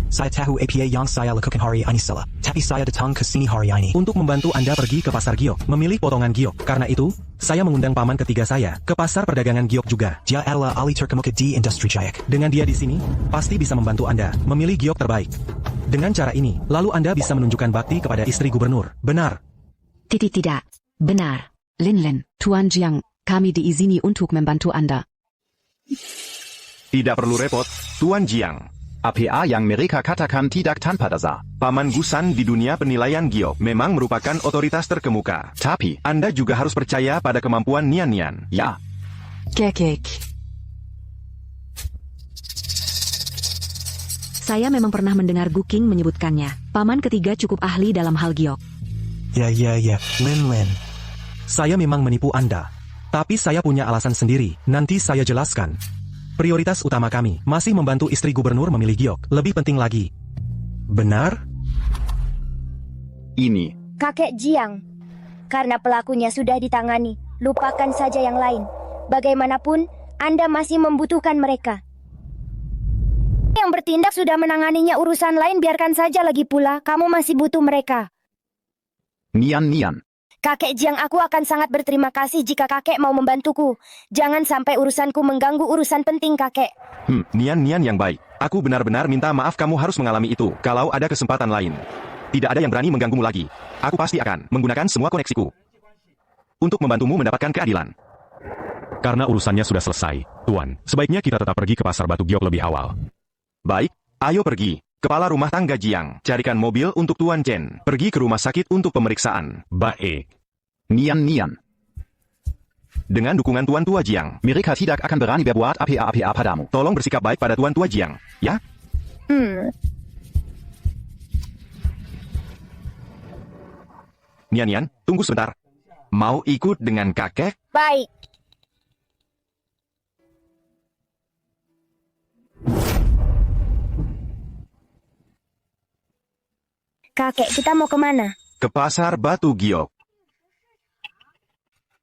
Speaker 8: Saya tahu apa yang saya lakukan hari ini salah. Tapi saya datang ke sini hari ini
Speaker 5: untuk membantu Anda pergi ke pasar giok, memilih potongan giok. Karena itu, saya mengundang paman ketiga saya ke pasar perdagangan giok juga.
Speaker 8: Dia adalah ahli terkemuka di industri Jayak.
Speaker 5: Dengan dia di sini, pasti bisa membantu Anda memilih giok terbaik. Dengan cara ini, lalu Anda bisa menunjukkan bakti kepada istri gubernur. Benar.
Speaker 6: Tidak. Benar.
Speaker 9: Linlin, Tuan Jiang, kami diizini untuk membantu Anda.
Speaker 10: Tidak perlu repot, Tuan Jiang.
Speaker 3: APA yang mereka katakan tidak tanpa dasar.
Speaker 10: Paman Gusan di dunia penilaian giok memang merupakan otoritas terkemuka.
Speaker 3: Tapi,
Speaker 10: Anda juga harus percaya pada kemampuan Nian.
Speaker 3: ya.
Speaker 9: Kekek.
Speaker 6: Saya memang pernah mendengar Guking menyebutkannya. Paman ketiga cukup ahli dalam hal giok.
Speaker 8: Ya. Lin.
Speaker 5: Saya memang menipu Anda. Tapi saya punya alasan sendiri. Nanti saya jelaskan. Prioritas utama kami masih membantu istri gubernur memilih giok. Lebih penting lagi. Benar?
Speaker 3: Ini.
Speaker 1: Kakek Jiang. Karena pelakunya sudah ditangani, lupakan saja yang lain. Bagaimanapun, Anda masih membutuhkan mereka. Yang bertindak sudah menanganinya, urusan lain biarkan saja lagi pula. Kamu masih butuh mereka.
Speaker 3: Nian.
Speaker 1: Kakek Jiang, aku akan sangat berterima kasih jika kakek mau membantuku. Jangan sampai urusanku mengganggu urusan penting kakek.
Speaker 10: Nian yang baik. Aku benar-benar minta maaf kamu harus mengalami itu. Kalau ada kesempatan lain, tidak ada yang berani mengganggumu lagi. Aku pasti akan menggunakan semua koneksiku untuk membantumu mendapatkan keadilan.
Speaker 2: Karena urusannya sudah selesai, Tuan, sebaiknya kita tetap pergi ke pasar Batu Giok lebih awal.
Speaker 10: Baik, ayo pergi. Kepala rumah tangga Jiang, carikan mobil untuk Tuan Chen. Pergi ke rumah sakit untuk pemeriksaan.
Speaker 2: Baik.
Speaker 3: Nian.
Speaker 10: Dengan dukungan Tuan Tua Jiang,
Speaker 3: Mereka tidak akan berani berbuat apa-apa padamu.
Speaker 10: tolong bersikap baik pada Tuan Tua Jiang, ya? Nian, tunggu sebentar. Mau ikut dengan kakek?
Speaker 1: Baik. Kakek, kita mau kemana?
Speaker 10: Ke pasar Batu Giok.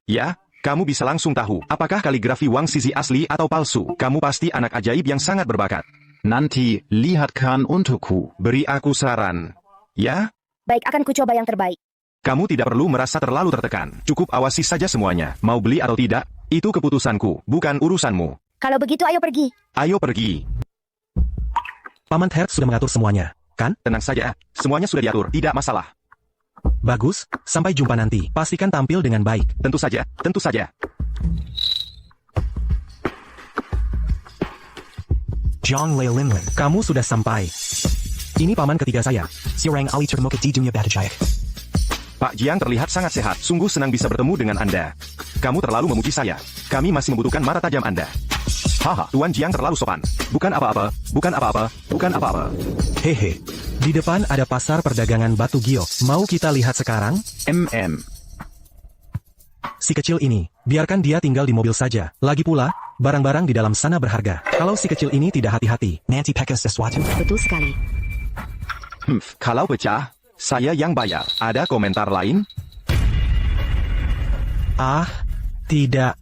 Speaker 10: Ya, kamu bisa langsung tahu apakah kaligrafi Wang Sisi asli atau palsu. Kamu pasti anak ajaib yang sangat berbakat.
Speaker 3: Nanti, lihatkan untukku.
Speaker 10: Beri aku saran. Ya?
Speaker 1: Baik, akan kucoba yang terbaik.
Speaker 10: Kamu tidak perlu merasa terlalu tertekan. Cukup awasi saja semuanya. Mau beli atau tidak, itu keputusanku, bukan urusanmu.
Speaker 1: Kalau begitu, ayo pergi.
Speaker 10: Ayo pergi.
Speaker 5: Paman Hertz sudah mengatur semuanya, kan?
Speaker 10: Tenang saja, semuanya sudah diatur, tidak masalah.
Speaker 5: Bagus, sampai jumpa nanti. Pastikan tampil dengan baik.
Speaker 10: Tentu saja, tentu saja.
Speaker 5: Jiang Lei Linlin, kamu sudah sampai. Ini paman ketiga saya.
Speaker 8: Sirang Ali terkemuka di dunia Batajaya.
Speaker 10: Pak Jiang terlihat sangat sehat, sungguh senang bisa bertemu dengan Anda. Kamu terlalu memuji saya. Kami masih membutuhkan mata tajam Anda. Haha, Tuan Jiang terlalu sopan. Bukan apa-apa, bukan apa-apa, bukan apa-apa.
Speaker 5: Hehe. Di depan ada pasar perdagangan Batu Giok. Mau kita lihat sekarang? Si kecil ini, biarkan dia tinggal di mobil saja. Lagi pula, barang-barang di dalam sana berharga. Kalau si kecil ini tidak hati-hati.
Speaker 8: Nanti pakai sesuatu.
Speaker 6: Betul sekali.
Speaker 10: Kalau pecah, saya yang bayar. Ada komentar lain?
Speaker 5: Ah, tidak.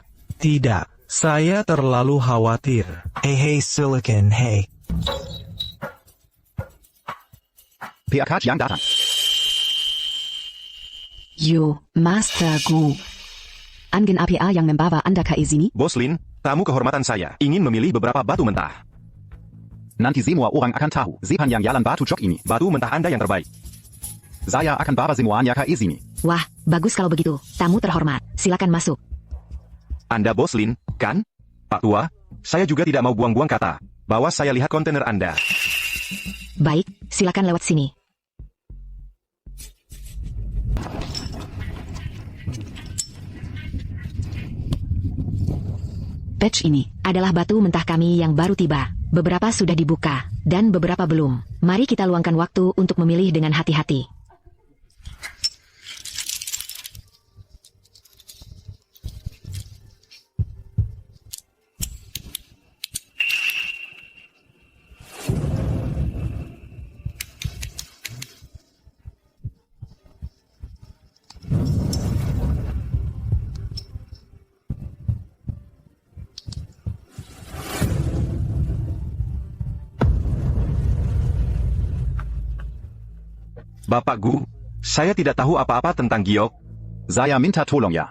Speaker 5: Saya terlalu khawatir.
Speaker 8: Hey, Silicon, hey.
Speaker 3: PAK Jiang datang.
Speaker 9: Yo, Master Gu. Angin APA yang membawa Anda ke sini?
Speaker 10: Bos Lin, tamu kehormatan saya, ingin memilih beberapa batu mentah.
Speaker 3: Nanti semua orang akan tahu, sepanjang jalan Batu Giok ini.
Speaker 10: Batu mentah Anda yang terbaik.
Speaker 3: Saya akan bawa semuanya ke sini.
Speaker 6: Wah, bagus kalau begitu. Tamu terhormat, silakan masuk.
Speaker 10: Anda Bos Lin, kan? Pak Tua, saya juga tidak mau buang-buang kata, bahwa saya lihat kontainer Anda.
Speaker 6: Baik, silakan lewat sini.
Speaker 9: Batch ini
Speaker 6: Adalah batu mentah kami yang baru tiba. Beberapa sudah dibuka, dan beberapa belum. Mari kita luangkan waktu untuk memilih dengan hati-hati.
Speaker 10: Bapak Gu, saya tidak tahu apa-apa tentang giok.
Speaker 3: Saya minta tolong ya.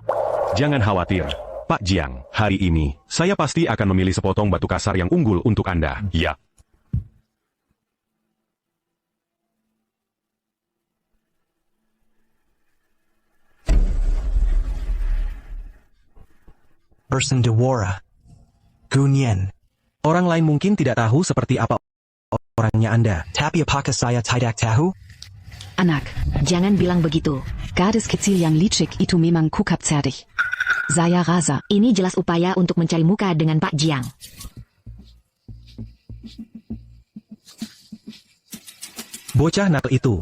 Speaker 2: Jangan khawatir, Pak Jiang. Hari ini, saya pasti akan memilih sepotong batu kasar yang unggul untuk Anda. Ya.
Speaker 8: Person Dewara. Gunyen.
Speaker 5: Orang lain mungkin tidak tahu seperti apa orangnya Anda.
Speaker 8: Tapi apakah saya tidak tahu?
Speaker 9: Anak,
Speaker 6: Jangan bilang begitu.
Speaker 9: gadis kecil yang licik itu memang kukap cerdik. Saya rasa
Speaker 6: Ini jelas upaya untuk mencari muka dengan Pak Jiang.
Speaker 5: Bocah nakal itu.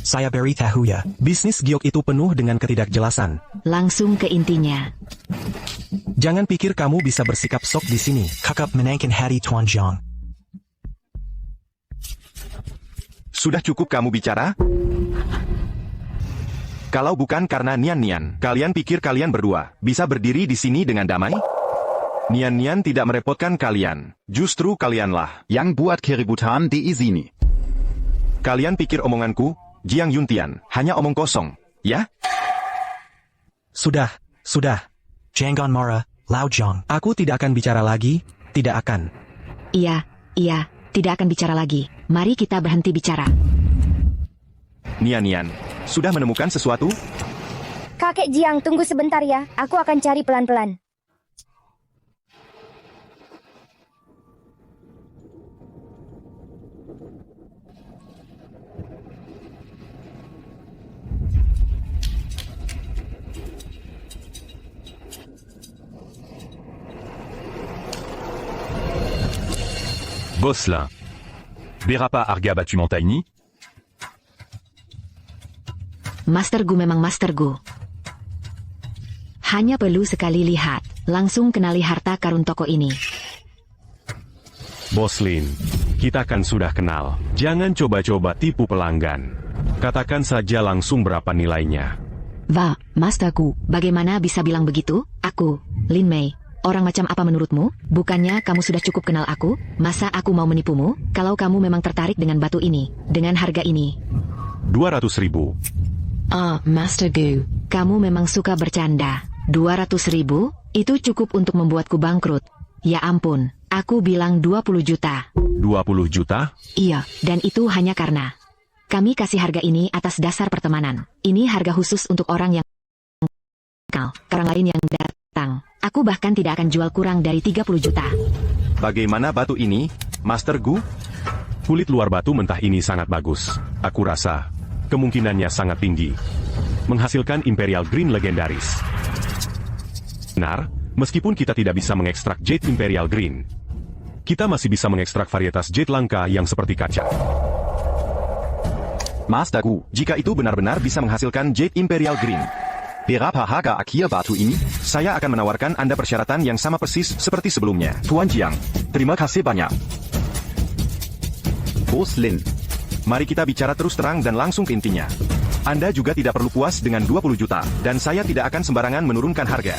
Speaker 8: Saya beritahu ya.
Speaker 5: Bisnis giok itu penuh dengan ketidakjelasan.
Speaker 6: Langsung ke intinya.
Speaker 5: Jangan pikir kamu bisa bersikap sok di sini.
Speaker 8: Kakap menangkan hati Tuan Jiang.
Speaker 10: Sudah cukup kamu bicara? Kalau bukan karena Nian, kalian pikir kalian berdua bisa berdiri di sini dengan damai? Nian tidak merepotkan kalian. Justru kalianlah
Speaker 3: yang buat keributan di sini.
Speaker 10: Kalian pikir omonganku, Jiang Yuntian, hanya omong kosong, ya?
Speaker 5: Sudah.
Speaker 8: Jangan marah, Lao Jong.
Speaker 5: Aku tidak akan bicara lagi, tidak akan.
Speaker 6: Iya, tidak akan bicara lagi. Mari kita berhenti bicara.
Speaker 10: Nian, sudah menemukan sesuatu?
Speaker 1: Kakek Jiang, tunggu sebentar ya. Aku akan cari pelan-pelan.
Speaker 11: Boss-Lin. Berapa harga batu monta ini?
Speaker 6: Master Gu memang Master Gu. Hanya perlu sekali lihat, langsung kenali harta karun toko ini.
Speaker 2: Bos Lin, kita kan sudah kenal. Jangan coba-coba tipu pelanggan. Katakan saja langsung berapa nilainya.
Speaker 6: Wah, Master Gu, bagaimana bisa bilang begitu? Aku, Lin Mei. Orang macam apa menurutmu? Bukannya kamu sudah cukup kenal aku? Masa aku mau menipumu? Kalau kamu memang tertarik dengan batu ini, dengan harga ini.
Speaker 2: 200.000.
Speaker 6: Master Gu, kamu memang suka bercanda. 200.000? Itu cukup untuk membuatku bangkrut. Ya ampun, aku bilang 20 juta.
Speaker 2: 20 juta?
Speaker 6: Iya, dan itu hanya karena kami kasih harga ini atas dasar pertemanan. Ini harga khusus untuk orang yang kenal, orang lain yang datang. Aku bahkan tidak akan jual kurang dari 30 juta.
Speaker 10: Bagaimana batu ini, Master Gu?
Speaker 2: Kulit luar batu mentah ini sangat bagus. Aku rasa kemungkinannya sangat tinggi. Menghasilkan Imperial Green legendaris. Benar, meskipun kita tidak bisa mengekstrak Jade Imperial Green, kita masih bisa mengekstrak varietas Jade langka yang seperti kaca.
Speaker 3: Master Gu,
Speaker 10: Jika itu benar-benar bisa menghasilkan Jade Imperial Green,
Speaker 3: berapa harga akhir batu ini?
Speaker 10: saya akan menawarkan Anda persyaratan yang sama persis seperti sebelumnya. Tuan Jiang, terima kasih banyak.
Speaker 3: Bos Lin,
Speaker 10: Mari kita bicara terus terang dan langsung ke intinya. Anda juga tidak perlu puas dengan 20 juta, dan saya tidak akan sembarangan menurunkan harga.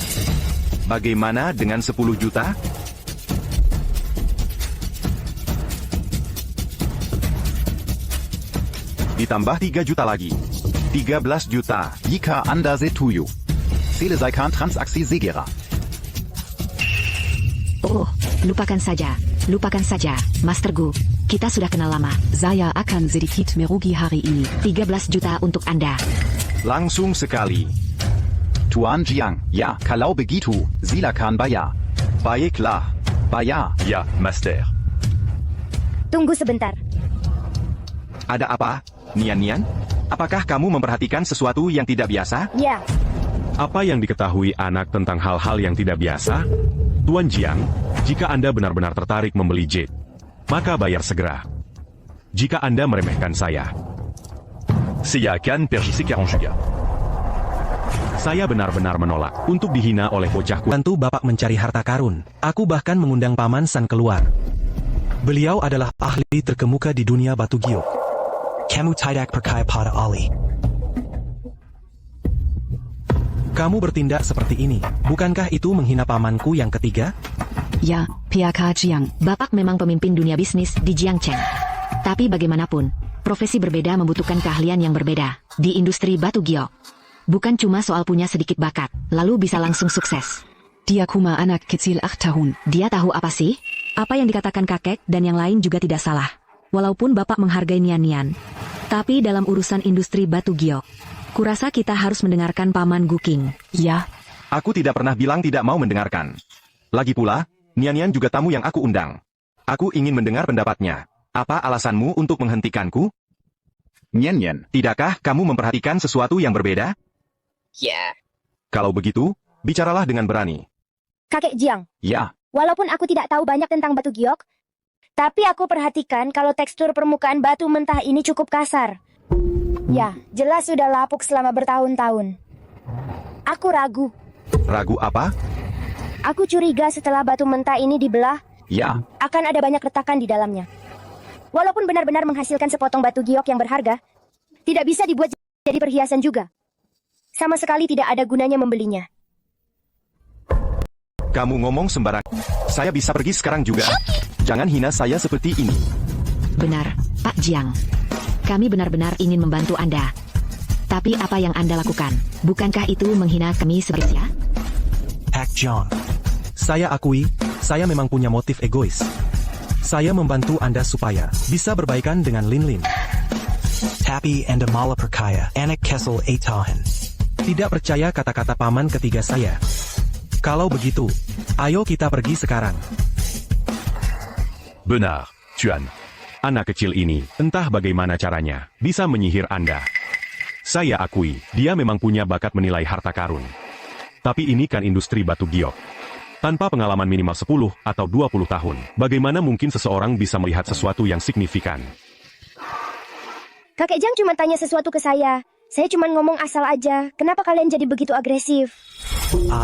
Speaker 10: Bagaimana dengan 10 juta? Ditambah 3 juta lagi. 13 juta.
Speaker 3: jika Anda setuju, selesaikan transaksi segera.
Speaker 6: Oh, lupakan saja, Master Gu. Kita sudah kenal lama.
Speaker 9: Saya akan sedikit merugi hari ini.
Speaker 6: 13 juta untuk Anda.
Speaker 10: Langsung sekali.
Speaker 3: Tuan Jiang, ya, kalau begitu, silakan bayar.
Speaker 10: Baiklah.
Speaker 3: Bayar.
Speaker 11: Ya, Master.
Speaker 1: Tunggu sebentar.
Speaker 10: Ada apa, Nian? Apakah kamu memperhatikan sesuatu yang tidak biasa?
Speaker 1: Ya,
Speaker 2: Apa yang diketahui anak tentang hal-hal yang tidak biasa? Tuan Jiang, jika Anda benar-benar tertarik membeli Jade, maka bayar segera. Jika Anda meremehkan saya,
Speaker 11: Saya akan pergi 40 juga.
Speaker 2: saya benar-benar menolak untuk dihina oleh bocah kulit.
Speaker 5: Bantu Bapak mencari harta karun. Aku bahkan mengundang Paman San keluar. Beliau adalah ahli terkemuka di dunia batu giok.
Speaker 8: Kamu tidak percaya pada Ali.
Speaker 5: Kamu bertindak seperti ini. Bukankah itu menghina pamanku yang ketiga?
Speaker 9: Ya, PK Jiang.
Speaker 6: Bapak memang pemimpin dunia bisnis di Jiangcheng. Tapi bagaimanapun, profesi berbeda membutuhkan keahlian yang berbeda. Di industri batu giok, bukan cuma soal punya sedikit bakat, lalu bisa langsung sukses.
Speaker 9: Dia kuma anak kecil 8 tahun.
Speaker 6: Dia tahu apa sih?
Speaker 4: Apa yang dikatakan kakek dan yang lain juga tidak salah. Walaupun Bapak menghargai Nian, tapi dalam urusan industri batu giok, kurasa kita harus mendengarkan Paman Guking.
Speaker 9: Ya,
Speaker 10: Aku tidak pernah bilang tidak mau mendengarkan. Lagi pula, Nian juga tamu yang aku undang. Aku ingin mendengar pendapatnya. Apa alasanmu untuk menghentikanku?
Speaker 3: Nian,
Speaker 10: Tidakkah kamu memperhatikan sesuatu yang berbeda?
Speaker 1: ya.
Speaker 10: Kalau begitu, bicaralah dengan berani.
Speaker 1: Kakek Jiang,
Speaker 3: ya,
Speaker 1: walaupun aku tidak tahu banyak tentang batu giok, tapi aku perhatikan kalau tekstur permukaan batu mentah ini cukup kasar. Ya, jelas sudah lapuk selama bertahun-tahun. Aku ragu.
Speaker 10: Ragu apa?
Speaker 1: Aku curiga setelah batu mentah ini dibelah,
Speaker 3: ya,
Speaker 1: akan ada banyak retakan di dalamnya. Walaupun benar-benar menghasilkan sepotong batu giok yang berharga, tidak bisa dibuat jadi perhiasan juga. Sama sekali tidak ada gunanya membelinya.
Speaker 10: Kamu ngomong sembarang. Saya bisa pergi sekarang juga. Jangan hina saya seperti ini.
Speaker 6: Benar, Pak Jiang. Kami benar-benar ingin membantu Anda. Tapi apa yang Anda lakukan? Bukankah itu menghina kami sebenarnya?
Speaker 5: Pak John. Saya akui, saya memang punya motif egois. Saya membantu Anda supaya bisa berbaikan dengan Lin Lin.
Speaker 8: Tapi Anda malah percaya anak Kessel Etahan.
Speaker 5: Tidak percaya kata-kata paman ketiga saya. Kalau begitu, ayo kita pergi sekarang.
Speaker 11: Benar, Tuan.
Speaker 2: Anak kecil ini, entah bagaimana caranya, bisa menyihir Anda. Saya akui, dia memang punya bakat menilai harta karun. Tapi ini kan industri batu giok. Tanpa pengalaman minimal 10 atau 20 tahun, bagaimana mungkin seseorang bisa melihat sesuatu yang signifikan?
Speaker 1: Kakek Jang cuma tanya sesuatu ke saya. Saya cuma ngomong asal aja. Kenapa kalian jadi begitu agresif?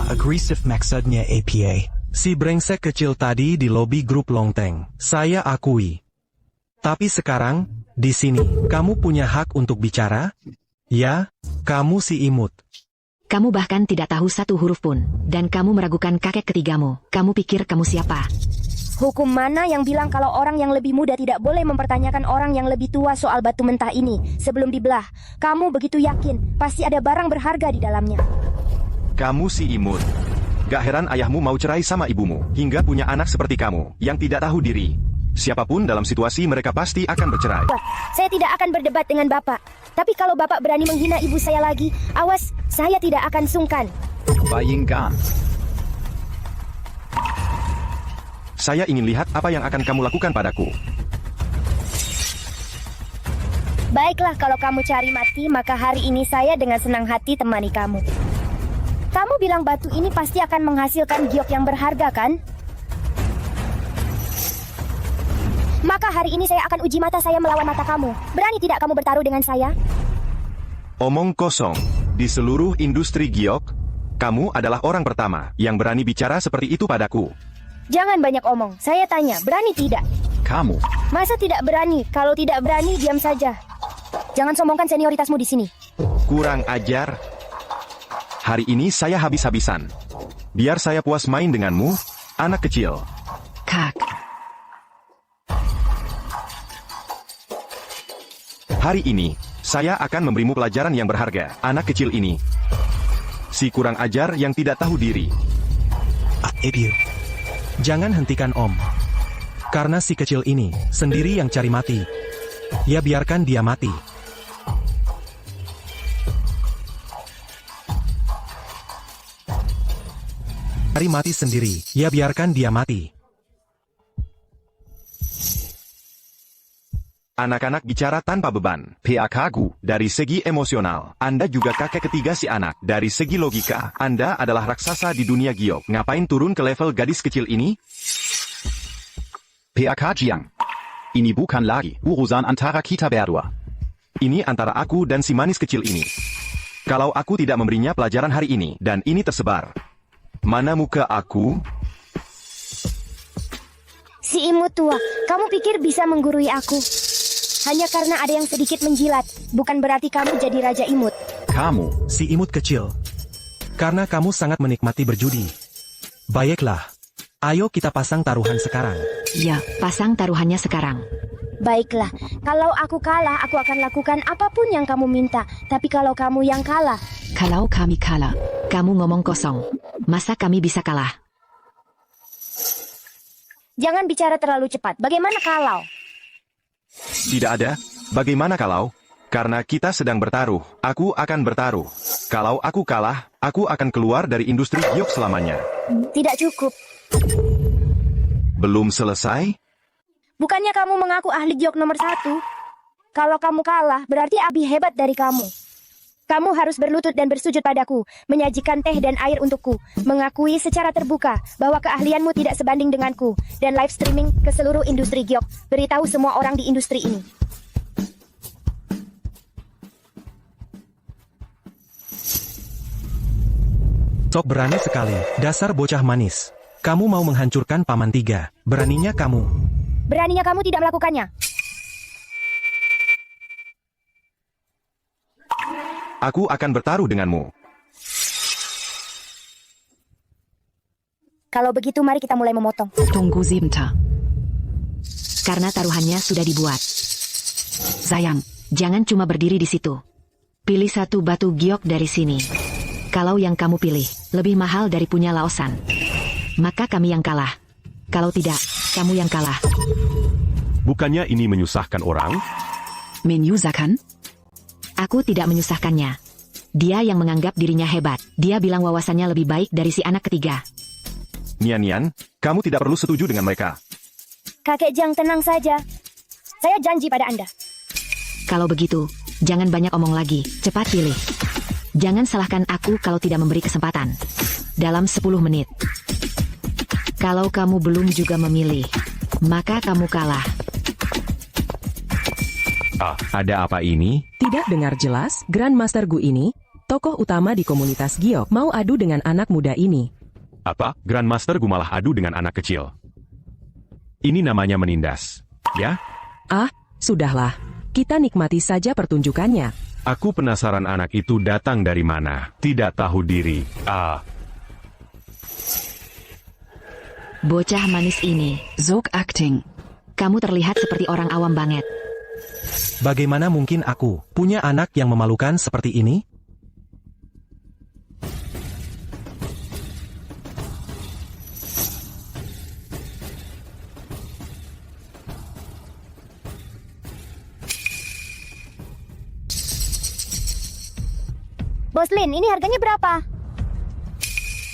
Speaker 8: Agresif maksudnya APA.
Speaker 5: Si brengsek kecil tadi di lobi grup Longteng, saya akui. Tapi sekarang, di sini, kamu punya hak untuk bicara? Ya, kamu si imut.
Speaker 6: Kamu bahkan tidak tahu satu huruf pun, dan kamu meragukan kakek ketigamu. Kamu pikir kamu siapa?
Speaker 1: Hukum mana yang bilang kalau orang yang lebih muda tidak boleh mempertanyakan orang yang lebih tua soal batu mentah ini sebelum dibelah? Kamu begitu yakin, pasti ada barang berharga di dalamnya.
Speaker 10: Kamu si imut. Gak heran ayahmu mau cerai sama ibumu, hingga punya anak seperti kamu, yang tidak tahu diri. Siapapun dalam situasi mereka pasti akan bercerai.
Speaker 1: Saya tidak akan berdebat dengan Bapak. Tapi kalau Bapak berani menghina ibu saya lagi, awas, saya tidak akan sungkan.
Speaker 3: Bayingkan.
Speaker 10: Saya ingin lihat apa yang akan kamu lakukan padaku.
Speaker 1: Baiklah, kalau kamu cari mati, maka hari ini saya dengan senang hati temani kamu. Kamu bilang batu ini pasti akan menghasilkan giok yang berharga, kan? Maka hari ini saya akan uji mata saya melawan mata kamu. Berani tidak kamu bertaruh dengan saya?
Speaker 10: Omong kosong. Di seluruh industri giok, kamu adalah orang pertama yang berani bicara seperti itu padaku.
Speaker 1: Jangan banyak omong. Saya tanya, berani tidak?
Speaker 3: Kamu.
Speaker 1: Masa tidak berani? Kalau tidak berani, diam saja. Jangan sombongkan senioritasmu di sini.
Speaker 10: Kurang ajar. Hari ini saya habis-habisan. Biar saya puas main denganmu, anak kecil.
Speaker 6: Kak.
Speaker 10: Hari ini, saya akan memberimu pelajaran yang berharga, anak kecil ini. Si kurang ajar yang tidak tahu diri.
Speaker 8: Ibu.
Speaker 5: Jangan hentikan Om. Karena si kecil ini, sendiri yang cari mati. Ya biarkan dia mati. Cari mati sendiri, ya biarkan dia mati.
Speaker 10: Anak-anak bicara tanpa beban.
Speaker 3: PAKgu.
Speaker 10: Dari segi emosional, Anda juga kakek ketiga si anak. Dari segi logika, Anda adalah raksasa di dunia giok. Ngapain turun ke level gadis kecil ini?
Speaker 3: PAK Jiang. Ini bukan lagi urusan antara kita berdua.
Speaker 10: Ini antara aku dan si manis kecil ini. Kalau aku tidak memberinya pelajaran hari ini, dan ini tersebar. Mana muka aku?
Speaker 1: Si imut tua, kamu pikir bisa menggurui aku? Hanya karena ada yang sedikit menjilat, bukan berarti kamu jadi raja imut.
Speaker 3: Kamu.
Speaker 5: Si imut kecil. Karena kamu sangat menikmati berjudi. Baiklah. Ayo kita pasang taruhan sekarang.
Speaker 6: Ya, pasang taruhannya sekarang.
Speaker 1: Baiklah, kalau aku kalah, aku akan lakukan apapun yang kamu minta. Tapi kalau kamu yang kalah...
Speaker 6: Kalau kami kalah, kamu ngomong kosong. Masa kami bisa kalah?
Speaker 1: Jangan bicara terlalu cepat. Bagaimana kalau?
Speaker 10: Tidak ada. Bagaimana kalau? Karena kita sedang bertaruh, aku akan bertaruh. Kalau aku kalah, aku akan keluar dari industri giok selamanya.
Speaker 1: Tidak cukup.
Speaker 10: Belum selesai?
Speaker 1: Bukannya kamu mengaku ahli giok nomor 1? Kalau kamu kalah, berarti lebih hebat dari kamu. Kamu harus berlutut dan bersujud padaku, menyajikan teh dan air untukku, mengakui secara terbuka bahwa keahlianmu tidak sebanding denganku, dan live streaming ke seluruh industri giok. Beritahu semua orang di industri ini.
Speaker 5: Sok berani sekali, dasar bocah manis. Kamu mau menghancurkan Paman Tiga. Beraninya kamu.
Speaker 1: Beraninya kamu tidak melakukannya.
Speaker 10: Aku akan bertaruh denganmu.
Speaker 1: Kalau begitu mari kita mulai memotong.
Speaker 6: Tunggu sebentar. Karena taruhannya sudah dibuat. Sayang, jangan cuma berdiri di situ. Pilih satu batu giok dari sini. Kalau yang kamu pilih lebih mahal dari punya Laosan, maka kami yang kalah. Kalau tidak, kamu yang kalah.
Speaker 2: Bukannya ini menyusahkan orang?
Speaker 9: Menyusahkan?
Speaker 6: Aku tidak menyusahkannya. Dia yang menganggap dirinya hebat. Dia bilang wawasannya lebih baik dari si anak ketiga.
Speaker 10: Nian, kamu tidak perlu setuju dengan mereka.
Speaker 1: Kakek Jiang, tenang saja. Saya janji pada Anda.
Speaker 6: Kalau begitu, jangan banyak omong lagi. Cepat pilih. Jangan salahkan aku kalau tidak memberi kesempatan. Dalam 10 menit. Kalau kamu belum juga memilih, maka kamu kalah.
Speaker 2: Ada apa ini?
Speaker 4: Tidak dengar jelas, Grandmaster Gu ini, tokoh utama di komunitas Giok, mau adu dengan anak muda ini.
Speaker 2: Apa? Grandmaster Gu malah adu dengan anak kecil. Ini namanya menindas, ya?
Speaker 4: Sudahlah. Kita nikmati saja pertunjukannya.
Speaker 2: Aku penasaran anak itu datang dari mana. Tidak tahu diri.
Speaker 6: Bocah manis ini.
Speaker 9: Zog acting.
Speaker 6: Kamu terlihat seperti orang awam banget.
Speaker 5: Bagaimana mungkin aku punya anak yang memalukan seperti ini?
Speaker 1: Bos Lin, ini harganya berapa?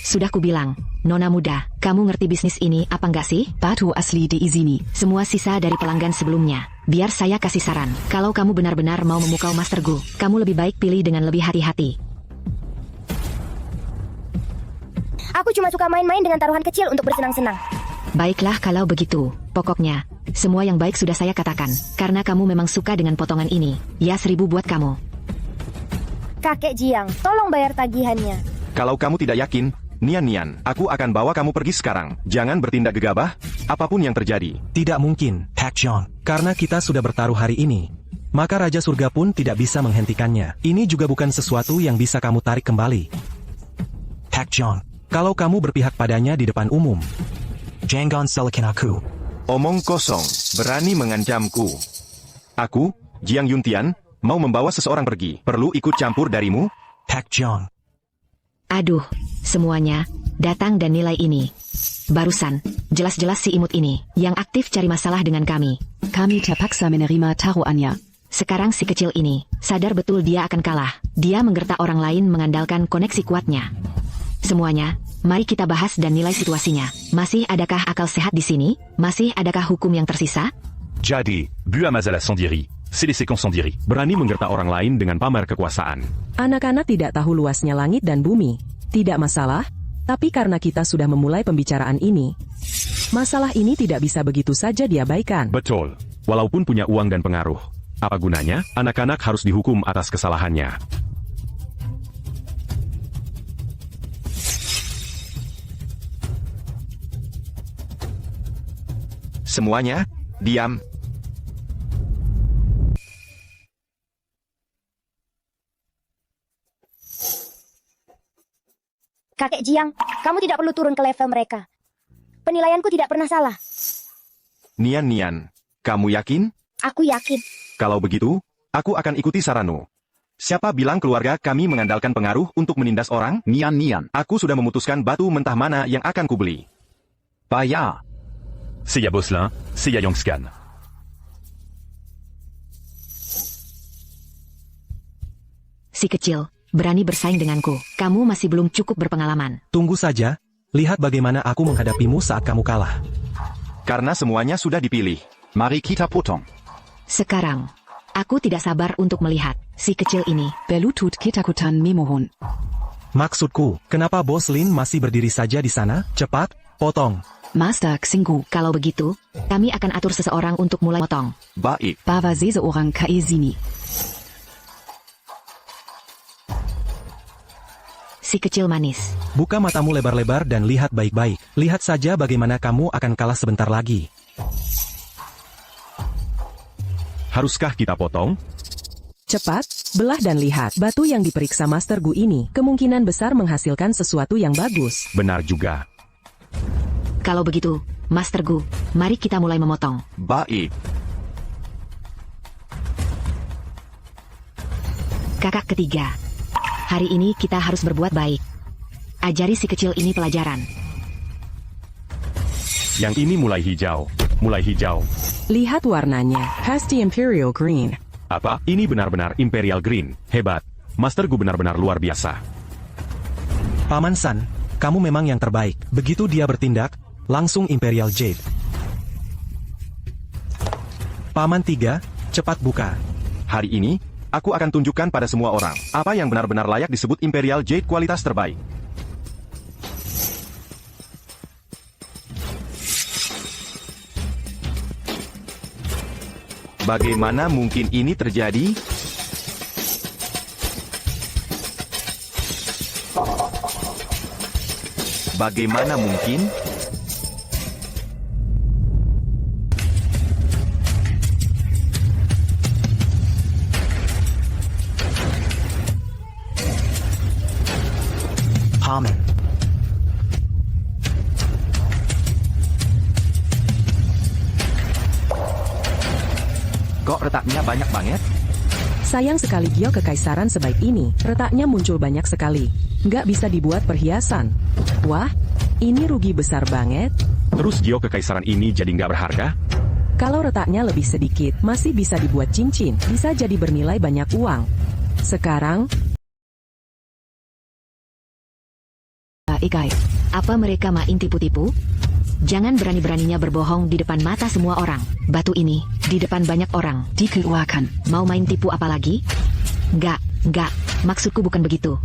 Speaker 6: Sudah kubilang, Nona muda, kamu ngerti bisnis ini apa enggak sih?
Speaker 9: Batu asli di izini.
Speaker 6: Semua sisa dari pelanggan sebelumnya. Biar saya kasih saran. Kalau kamu benar-benar mau memukau Master Gu, kamu lebih baik pilih dengan lebih hati-hati.
Speaker 1: Aku cuma suka main-main dengan taruhan kecil untuk bersenang-senang.
Speaker 6: Baiklah kalau begitu. Pokoknya, semua yang baik sudah saya katakan. Karena kamu memang suka dengan potongan ini. Ya 1000 buat kamu.
Speaker 1: Kakek Jiang, tolong bayar tagihannya.
Speaker 10: Kalau kamu tidak yakin, Nian, aku akan bawa kamu pergi sekarang. Jangan bertindak gegabah, apapun yang terjadi.
Speaker 5: Tidak mungkin, Pak John. Karena kita sudah bertaruh hari ini, maka Raja Surga pun tidak bisa menghentikannya. Ini juga bukan sesuatu yang bisa kamu tarik kembali.
Speaker 8: Pak John.
Speaker 5: Kalau kamu berpihak padanya di depan umum.
Speaker 8: Jangan salahkan aku.
Speaker 10: Omong kosong, berani mengancamku. Aku, Jiang Yuntian, mau membawa seseorang pergi. Perlu ikut campur darimu?
Speaker 8: Pak John.
Speaker 6: Aduh, semuanya, datang dan nilai ini. Barusan, jelas-jelas si imut ini, yang aktif cari masalah dengan kami.
Speaker 9: Kami terpaksa menerima taruhannya.
Speaker 6: Sekarang si kecil ini, sadar betul dia akan kalah. Dia menggertak orang lain mengandalkan koneksi kuatnya. Semuanya, mari kita bahas dan nilai situasinya. Masih adakah akal sehat di sini? Masih adakah hukum yang tersisa?
Speaker 11: Jadi, bu à Mazala Sandiri. C'est les séquences Sandiri.
Speaker 2: Berani menggertak orang lain dengan pamer kekuasaan.
Speaker 4: Anak-anak tidak tahu luasnya langit dan bumi. Tidak masalah, tapi karena kita sudah memulai pembicaraan ini, masalah ini tidak bisa begitu saja diabaikan.
Speaker 2: Betul. Walaupun punya uang dan pengaruh, apa gunanya? Anak-anak harus dihukum atas kesalahannya.
Speaker 10: Semuanya, diam.
Speaker 1: Kakek Jiang, kamu tidak perlu turun ke level mereka. Penilaianku tidak pernah salah.
Speaker 10: Nian, kamu yakin?
Speaker 1: Aku yakin.
Speaker 10: Kalau begitu, aku akan ikuti saranmu. Siapa bilang keluarga kami mengandalkan pengaruh untuk menindas orang?
Speaker 3: Nian.
Speaker 10: Aku sudah memutuskan batu mentah mana yang akan kubeli.
Speaker 3: Bayar.
Speaker 11: C'est ya Boslin, c'est ya Yongscan.
Speaker 6: Si kecil, berani bersaing denganku. Kamu masih belum cukup berpengalaman.
Speaker 5: Tunggu saja, lihat bagaimana aku menghadapimu saat kamu kalah.
Speaker 10: Karena semuanya sudah dipilih.
Speaker 3: Mari kita potong.
Speaker 6: Sekarang, aku tidak sabar untuk melihat si kecil ini.
Speaker 9: Belutut ketakutan memohon.
Speaker 5: Maksudku, kenapa Bos Lin masih berdiri saja di sana? Cepat, potong.
Speaker 9: Master Xinggu.
Speaker 6: Kalau begitu, kami akan atur seseorang untuk mulai potong.
Speaker 10: Baik.
Speaker 9: Bawa seseorang ke sini.
Speaker 6: Si kecil manis.
Speaker 5: Buka matamu lebar-lebar dan lihat baik-baik. Lihat saja bagaimana kamu akan kalah sebentar lagi.
Speaker 2: Haruskah kita potong?
Speaker 4: Cepat, belah dan lihat. Batu yang diperiksa Master Gu ini kemungkinan besar menghasilkan sesuatu yang bagus.
Speaker 2: Benar juga.
Speaker 6: Kalau begitu, Master Gu, mari kita mulai memotong.
Speaker 10: Baik.
Speaker 6: Kakak ketiga. Hari ini kita harus berbuat baik. Ajari si kecil ini pelajaran.
Speaker 2: Yang ini mulai hijau. Mulai hijau.
Speaker 4: Lihat warnanya, Hasty Imperial Green.
Speaker 2: Apa? Ini benar-benar Imperial Green. Hebat. Masterku benar-benar luar biasa.
Speaker 5: Paman San, kamu memang yang terbaik. Begitu dia bertindak, langsung Imperial Jade. Paman 3, cepat buka.
Speaker 10: Hari ini, aku akan tunjukkan pada semua orang apa yang benar-benar layak disebut Imperial Jade kualitas terbaik. Bagaimana mungkin ini terjadi? Bagaimana mungkin?
Speaker 8: Paman.
Speaker 10: Kok retaknya banyak banget?
Speaker 4: Sayang sekali giok kekaisaran sebaik ini, retaknya muncul banyak sekali. Nggak bisa dibuat perhiasan. Wah, ini rugi besar banget.
Speaker 2: Terus giok kekaisaran ini jadi nggak berharga?
Speaker 4: Kalau retaknya lebih sedikit, masih bisa dibuat cincin, bisa jadi bernilai banyak uang. Sekarang,
Speaker 6: Ikai, apa mereka main tipu-tipu? Jangan berani-beraninya berbohong di depan mata semua orang. Batu ini, di depan banyak orang, dikeluarkan. Mau main tipu apa lagi? Enggak, maksudku bukan begitu.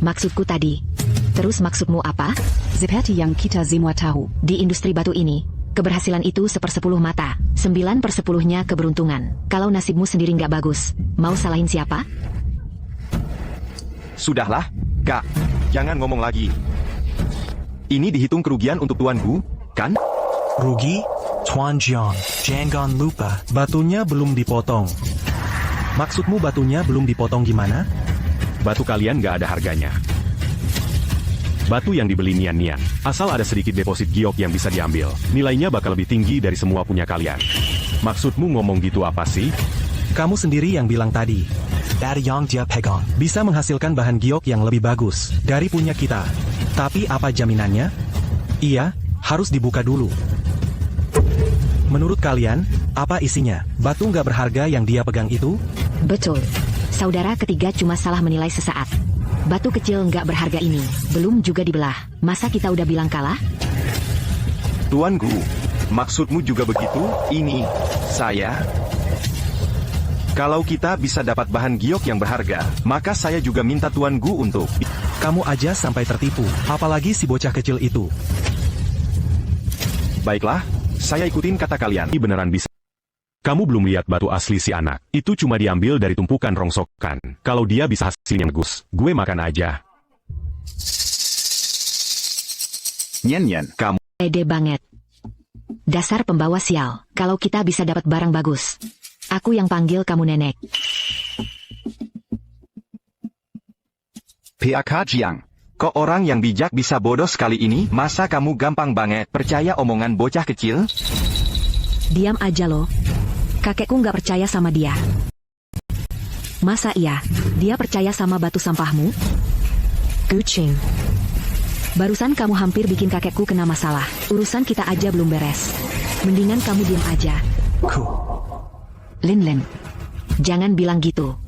Speaker 6: Maksudku tadi. Terus maksudmu apa?
Speaker 9: Seperti yang kita semua tahu.
Speaker 6: Di industri batu ini, keberhasilan itu 1/10 mata, 9/10-nya keberuntungan. Kalau nasibmu sendiri nggak bagus, mau salahin siapa?
Speaker 10: Sudahlah, Kak. Jangan ngomong lagi. Ini dihitung kerugian untuk Tuan Gu, kan?
Speaker 5: Rugi?
Speaker 8: Tuan Jiang, jangan lupa.
Speaker 5: Batunya belum dipotong. Maksudmu batunya belum dipotong gimana?
Speaker 2: Batu kalian nggak ada harganya. Batu yang dibeli nian-nian. Asal ada sedikit deposit giok yang bisa diambil, nilainya bakal lebih tinggi dari semua punya kalian. Maksudmu ngomong gitu apa sih?
Speaker 5: Kamu sendiri yang bilang tadi.
Speaker 8: Dari yang dia pegang.
Speaker 5: Bisa menghasilkan bahan giok yang lebih bagus dari punya kita. Tapi apa jaminannya? Iya, harus dibuka dulu. Menurut kalian, apa isinya? Batu nggak berharga yang dia pegang itu?
Speaker 6: Betul. Saudara ketiga cuma salah menilai sesaat. Batu kecil nggak berharga ini, belum juga dibelah. Masa kita udah bilang kalah?
Speaker 10: Tuan Gu, maksudmu juga begitu? Ini, saya... Kalau kita bisa dapat bahan giok yang berharga, maka saya juga minta Tuan Gu untuk...
Speaker 5: Kamu aja sampai tertipu, apalagi si bocah kecil itu.
Speaker 10: Baiklah, saya ikutin kata kalian.
Speaker 2: Ini beneran bisa. Kamu belum lihat batu asli si anak. Itu cuma diambil dari tumpukan rongsokan. Kalau dia bisa hasilnya bagus, gue makan aja.
Speaker 3: Nyen,
Speaker 10: Kamu...
Speaker 6: Pede banget. Dasar pembawa sial, kalau kita bisa dapat barang bagus. Aku yang panggil kamu nenek.
Speaker 10: PAK Jiang, kok orang yang bijak bisa bodoh sekali ini? Masa kamu gampang banget percaya omongan bocah kecil?
Speaker 6: Diam aja lo. Kakekku nggak percaya sama dia. Masa iya? Dia percaya sama batu sampahmu? Kucing. Barusan kamu hampir bikin kakekku kena masalah. Urusan kita aja belum beres. Mendingan kamu diam aja. Lin, jangan bilang gitu.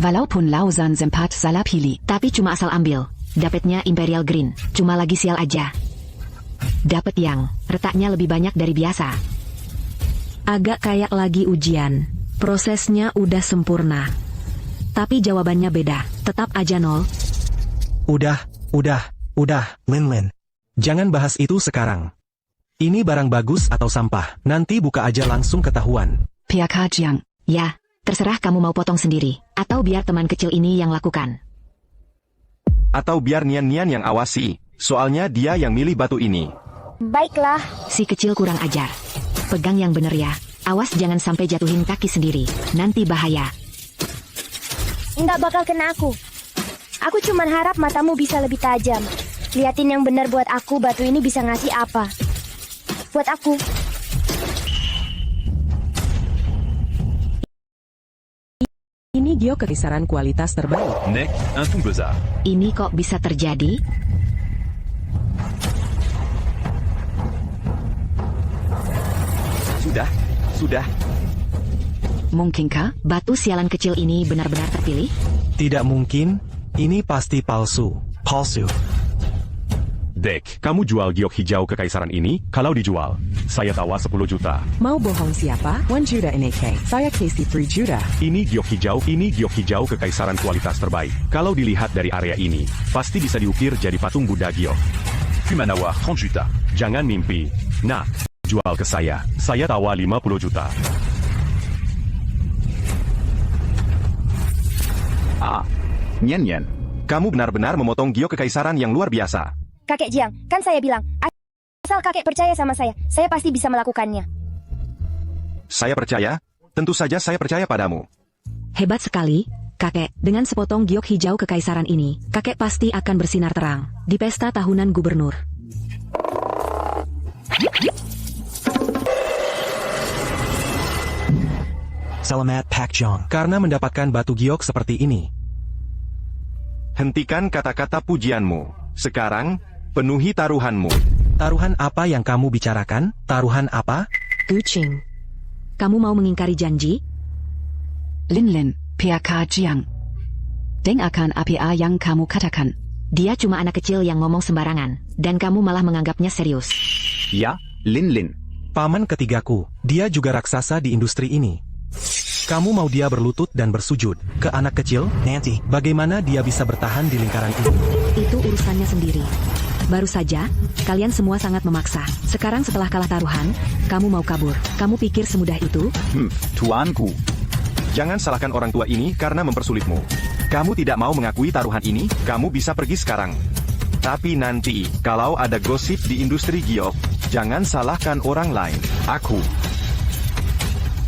Speaker 9: Walaupun lausan sempat salah pilih.
Speaker 6: Tapi cuma asal ambil. Dapetnya Imperial Green. Cuma lagi sial aja. Dapet yang retaknya lebih banyak dari biasa. Agak kayak lagi ujian. Prosesnya udah sempurna. Tapi jawabannya beda. Tetap aja nol.
Speaker 5: Udah. Lin. Jangan bahas itu sekarang. Ini barang bagus atau sampah. Nanti buka aja langsung ketahuan.
Speaker 9: PAK Jiang.
Speaker 6: Ya, terserah kamu mau potong sendiri. Atau biar teman kecil ini yang lakukan.
Speaker 10: Atau biar Nian-Nian yang awasi. Soalnya dia yang milih batu ini.
Speaker 1: Baiklah.
Speaker 6: Si kecil kurang ajar. Pegang yang bener ya. Awas jangan sampai jatuhin kaki sendiri. Nanti bahaya.
Speaker 1: Nggak bakal kena aku. Aku cuman harap matamu bisa lebih tajam. Liatin yang benar buat aku, batu ini bisa ngasih apa. Buat aku.
Speaker 4: Ini giok kekaisaran kualitas terbaik.
Speaker 11: Nek, un ton beaux-arts.
Speaker 6: Ini kok bisa terjadi?
Speaker 10: Sudah.
Speaker 6: Mungkinkah batu sialan kecil ini benar-benar terpilih?
Speaker 5: Tidak mungkin, ini pasti palsu.
Speaker 8: Palsu.
Speaker 2: Dek, kamu jual giok hijau kekaisaran ini? Kalau dijual, saya tawa 10 juta.
Speaker 4: Mau bohong siapa? 1 juta NAK. Saya kasih 3 juta.
Speaker 2: Ini giok hijau kekaisaran kualitas terbaik. Kalau dilihat dari area ini, pasti bisa diukir jadi patung Buddha giok.
Speaker 11: Fumanawar, 30 juta.
Speaker 2: Jangan mimpi. Nah, jual ke saya. Saya tawa 50 juta.
Speaker 3: Nian Nian.
Speaker 10: Kamu benar-benar memotong giok kekaisaran yang luar biasa.
Speaker 1: Kakek Jiang, kan saya bilang, asal kakek percaya sama saya pasti bisa melakukannya.
Speaker 10: Saya percaya, tentu saja saya percaya padamu.
Speaker 6: Hebat sekali, kakek. Dengan sepotong giok hijau kekaisaran ini, kakek pasti akan bersinar terang di pesta tahunan gubernur.
Speaker 8: Selamat Pak Jong.
Speaker 5: Karena mendapatkan batu giok seperti ini.
Speaker 10: Hentikan kata-kata pujianmu. Sekarang, penuhi taruhanmu.
Speaker 5: Taruhan apa yang kamu bicarakan? Taruhan apa?
Speaker 6: Kucing. Kamu mau mengingkari janji?
Speaker 9: Lin, PK Jiang. Dengarkan apa yang kamu katakan.
Speaker 6: Dia cuma anak kecil yang ngomong sembarangan, dan kamu malah menganggapnya serius.
Speaker 3: Ja, Lin.
Speaker 5: Paman ketigaku, dia juga raksasa di industri ini. Kamu mau dia berlutut dan bersujud ke anak kecil?
Speaker 8: Nanti.
Speaker 5: Bagaimana dia bisa bertahan di lingkaran ini?
Speaker 6: Itu urusannya sendiri. Baru saja, kalian semua sangat memaksa. Sekarang setelah kalah taruhan, kamu mau kabur. Kamu pikir semudah itu?
Speaker 3: Tuanku.
Speaker 10: Jangan salahkan orang tua ini karena mempersulitmu. Kamu tidak mau mengakui taruhan ini, kamu bisa pergi sekarang. Tapi nanti, kalau ada gosip di industri giok, jangan salahkan orang lain. Aku.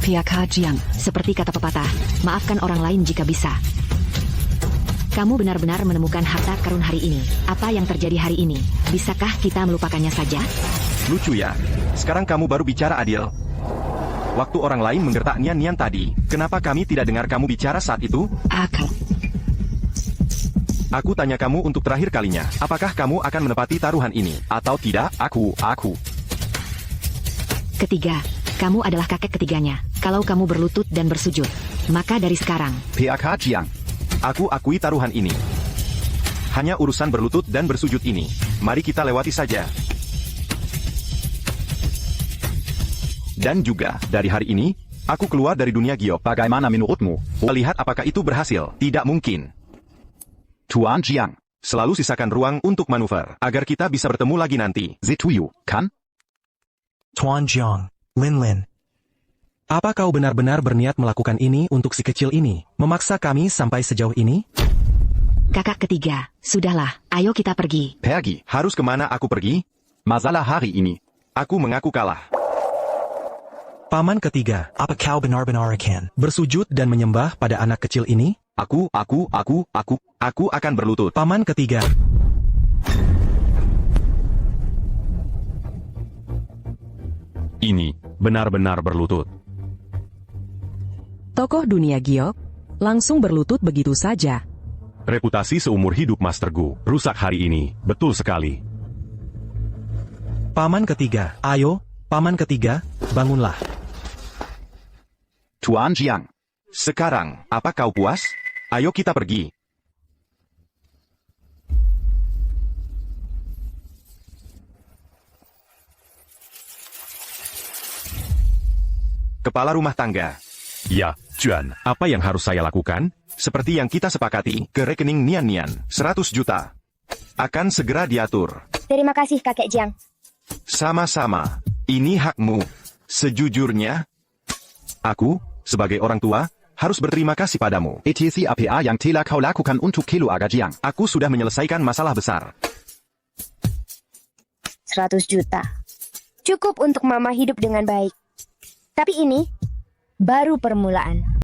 Speaker 9: PK Jiang.
Speaker 6: Seperti kata pepatah, maafkan orang lain jika bisa. Kamu benar-benar menemukan harta karun hari ini. Apa yang terjadi hari ini? Bisakah kita melupakannya saja?
Speaker 10: Lucu ya. Sekarang kamu baru bicara adil. Waktu orang lain menggertak Nian tadi, kenapa kami tidak dengar kamu bicara saat itu? Aku tanya kamu untuk terakhir kalinya, apakah kamu akan menepati taruhan ini, atau tidak? Aku.
Speaker 6: Ketiga, kamu adalah kakek ketiganya. Kalau kamu berlutut dan bersujud, maka dari sekarang,
Speaker 3: PK Jiang.
Speaker 10: Aku akui taruhan ini. Hanya urusan berlutut dan bersujud ini. Mari kita lewati saja. Dan juga, dari hari ini, aku keluar dari dunia giok.
Speaker 3: Bagaimana menurutmu?
Speaker 10: Lihat apakah itu berhasil. Tidak mungkin.
Speaker 3: Tuan Jiang.
Speaker 10: Selalu sisakan ruang untuk manuver, agar kita bisa bertemu lagi nanti.
Speaker 3: Zituyu, kan?
Speaker 8: Tuan Jiang. Lin.
Speaker 5: Apa kau benar-benar berniat melakukan ini untuk si kecil ini? Memaksa kami sampai sejauh ini?
Speaker 6: kakak ketiga, sudahlah, ayo kita pergi.
Speaker 3: Pergi.
Speaker 10: Harus kemana aku pergi?
Speaker 3: Masalah hari ini.
Speaker 10: Aku mengaku kalah.
Speaker 5: Paman ketiga,
Speaker 8: Apa kau benar-benar akan
Speaker 5: bersujud dan menyembah pada anak kecil ini?
Speaker 10: Aku akan berlutut.
Speaker 5: Paman ketiga.
Speaker 2: Ini benar-benar berlutut.
Speaker 4: Tokoh dunia giok langsung berlutut begitu saja.
Speaker 2: Reputasi seumur hidup Master Gu rusak hari ini, betul sekali.
Speaker 5: Paman ketiga, ayo, paman ketiga, bangunlah.
Speaker 3: Tuan Jiang.
Speaker 10: Sekarang, apa kau puas? Ayo kita pergi. Kepala rumah tangga.
Speaker 2: Ya, Juan, apa yang harus saya lakukan?
Speaker 10: Seperti yang kita sepakati, ke rekening Nian, 100 juta. Akan segera diatur.
Speaker 1: Terima kasih, Kakek Jiang.
Speaker 10: Sama-sama. Ini hakmu. Sejujurnya, aku, sebagai orang tua, harus berterima kasih padamu.
Speaker 3: ETC APA yang telah kau lakukan untuk keluarga Jiang.
Speaker 10: Aku sudah menyelesaikan masalah besar.
Speaker 1: 100 juta. Cukup untuk Mama hidup dengan baik. Tapi ini baru permulaan.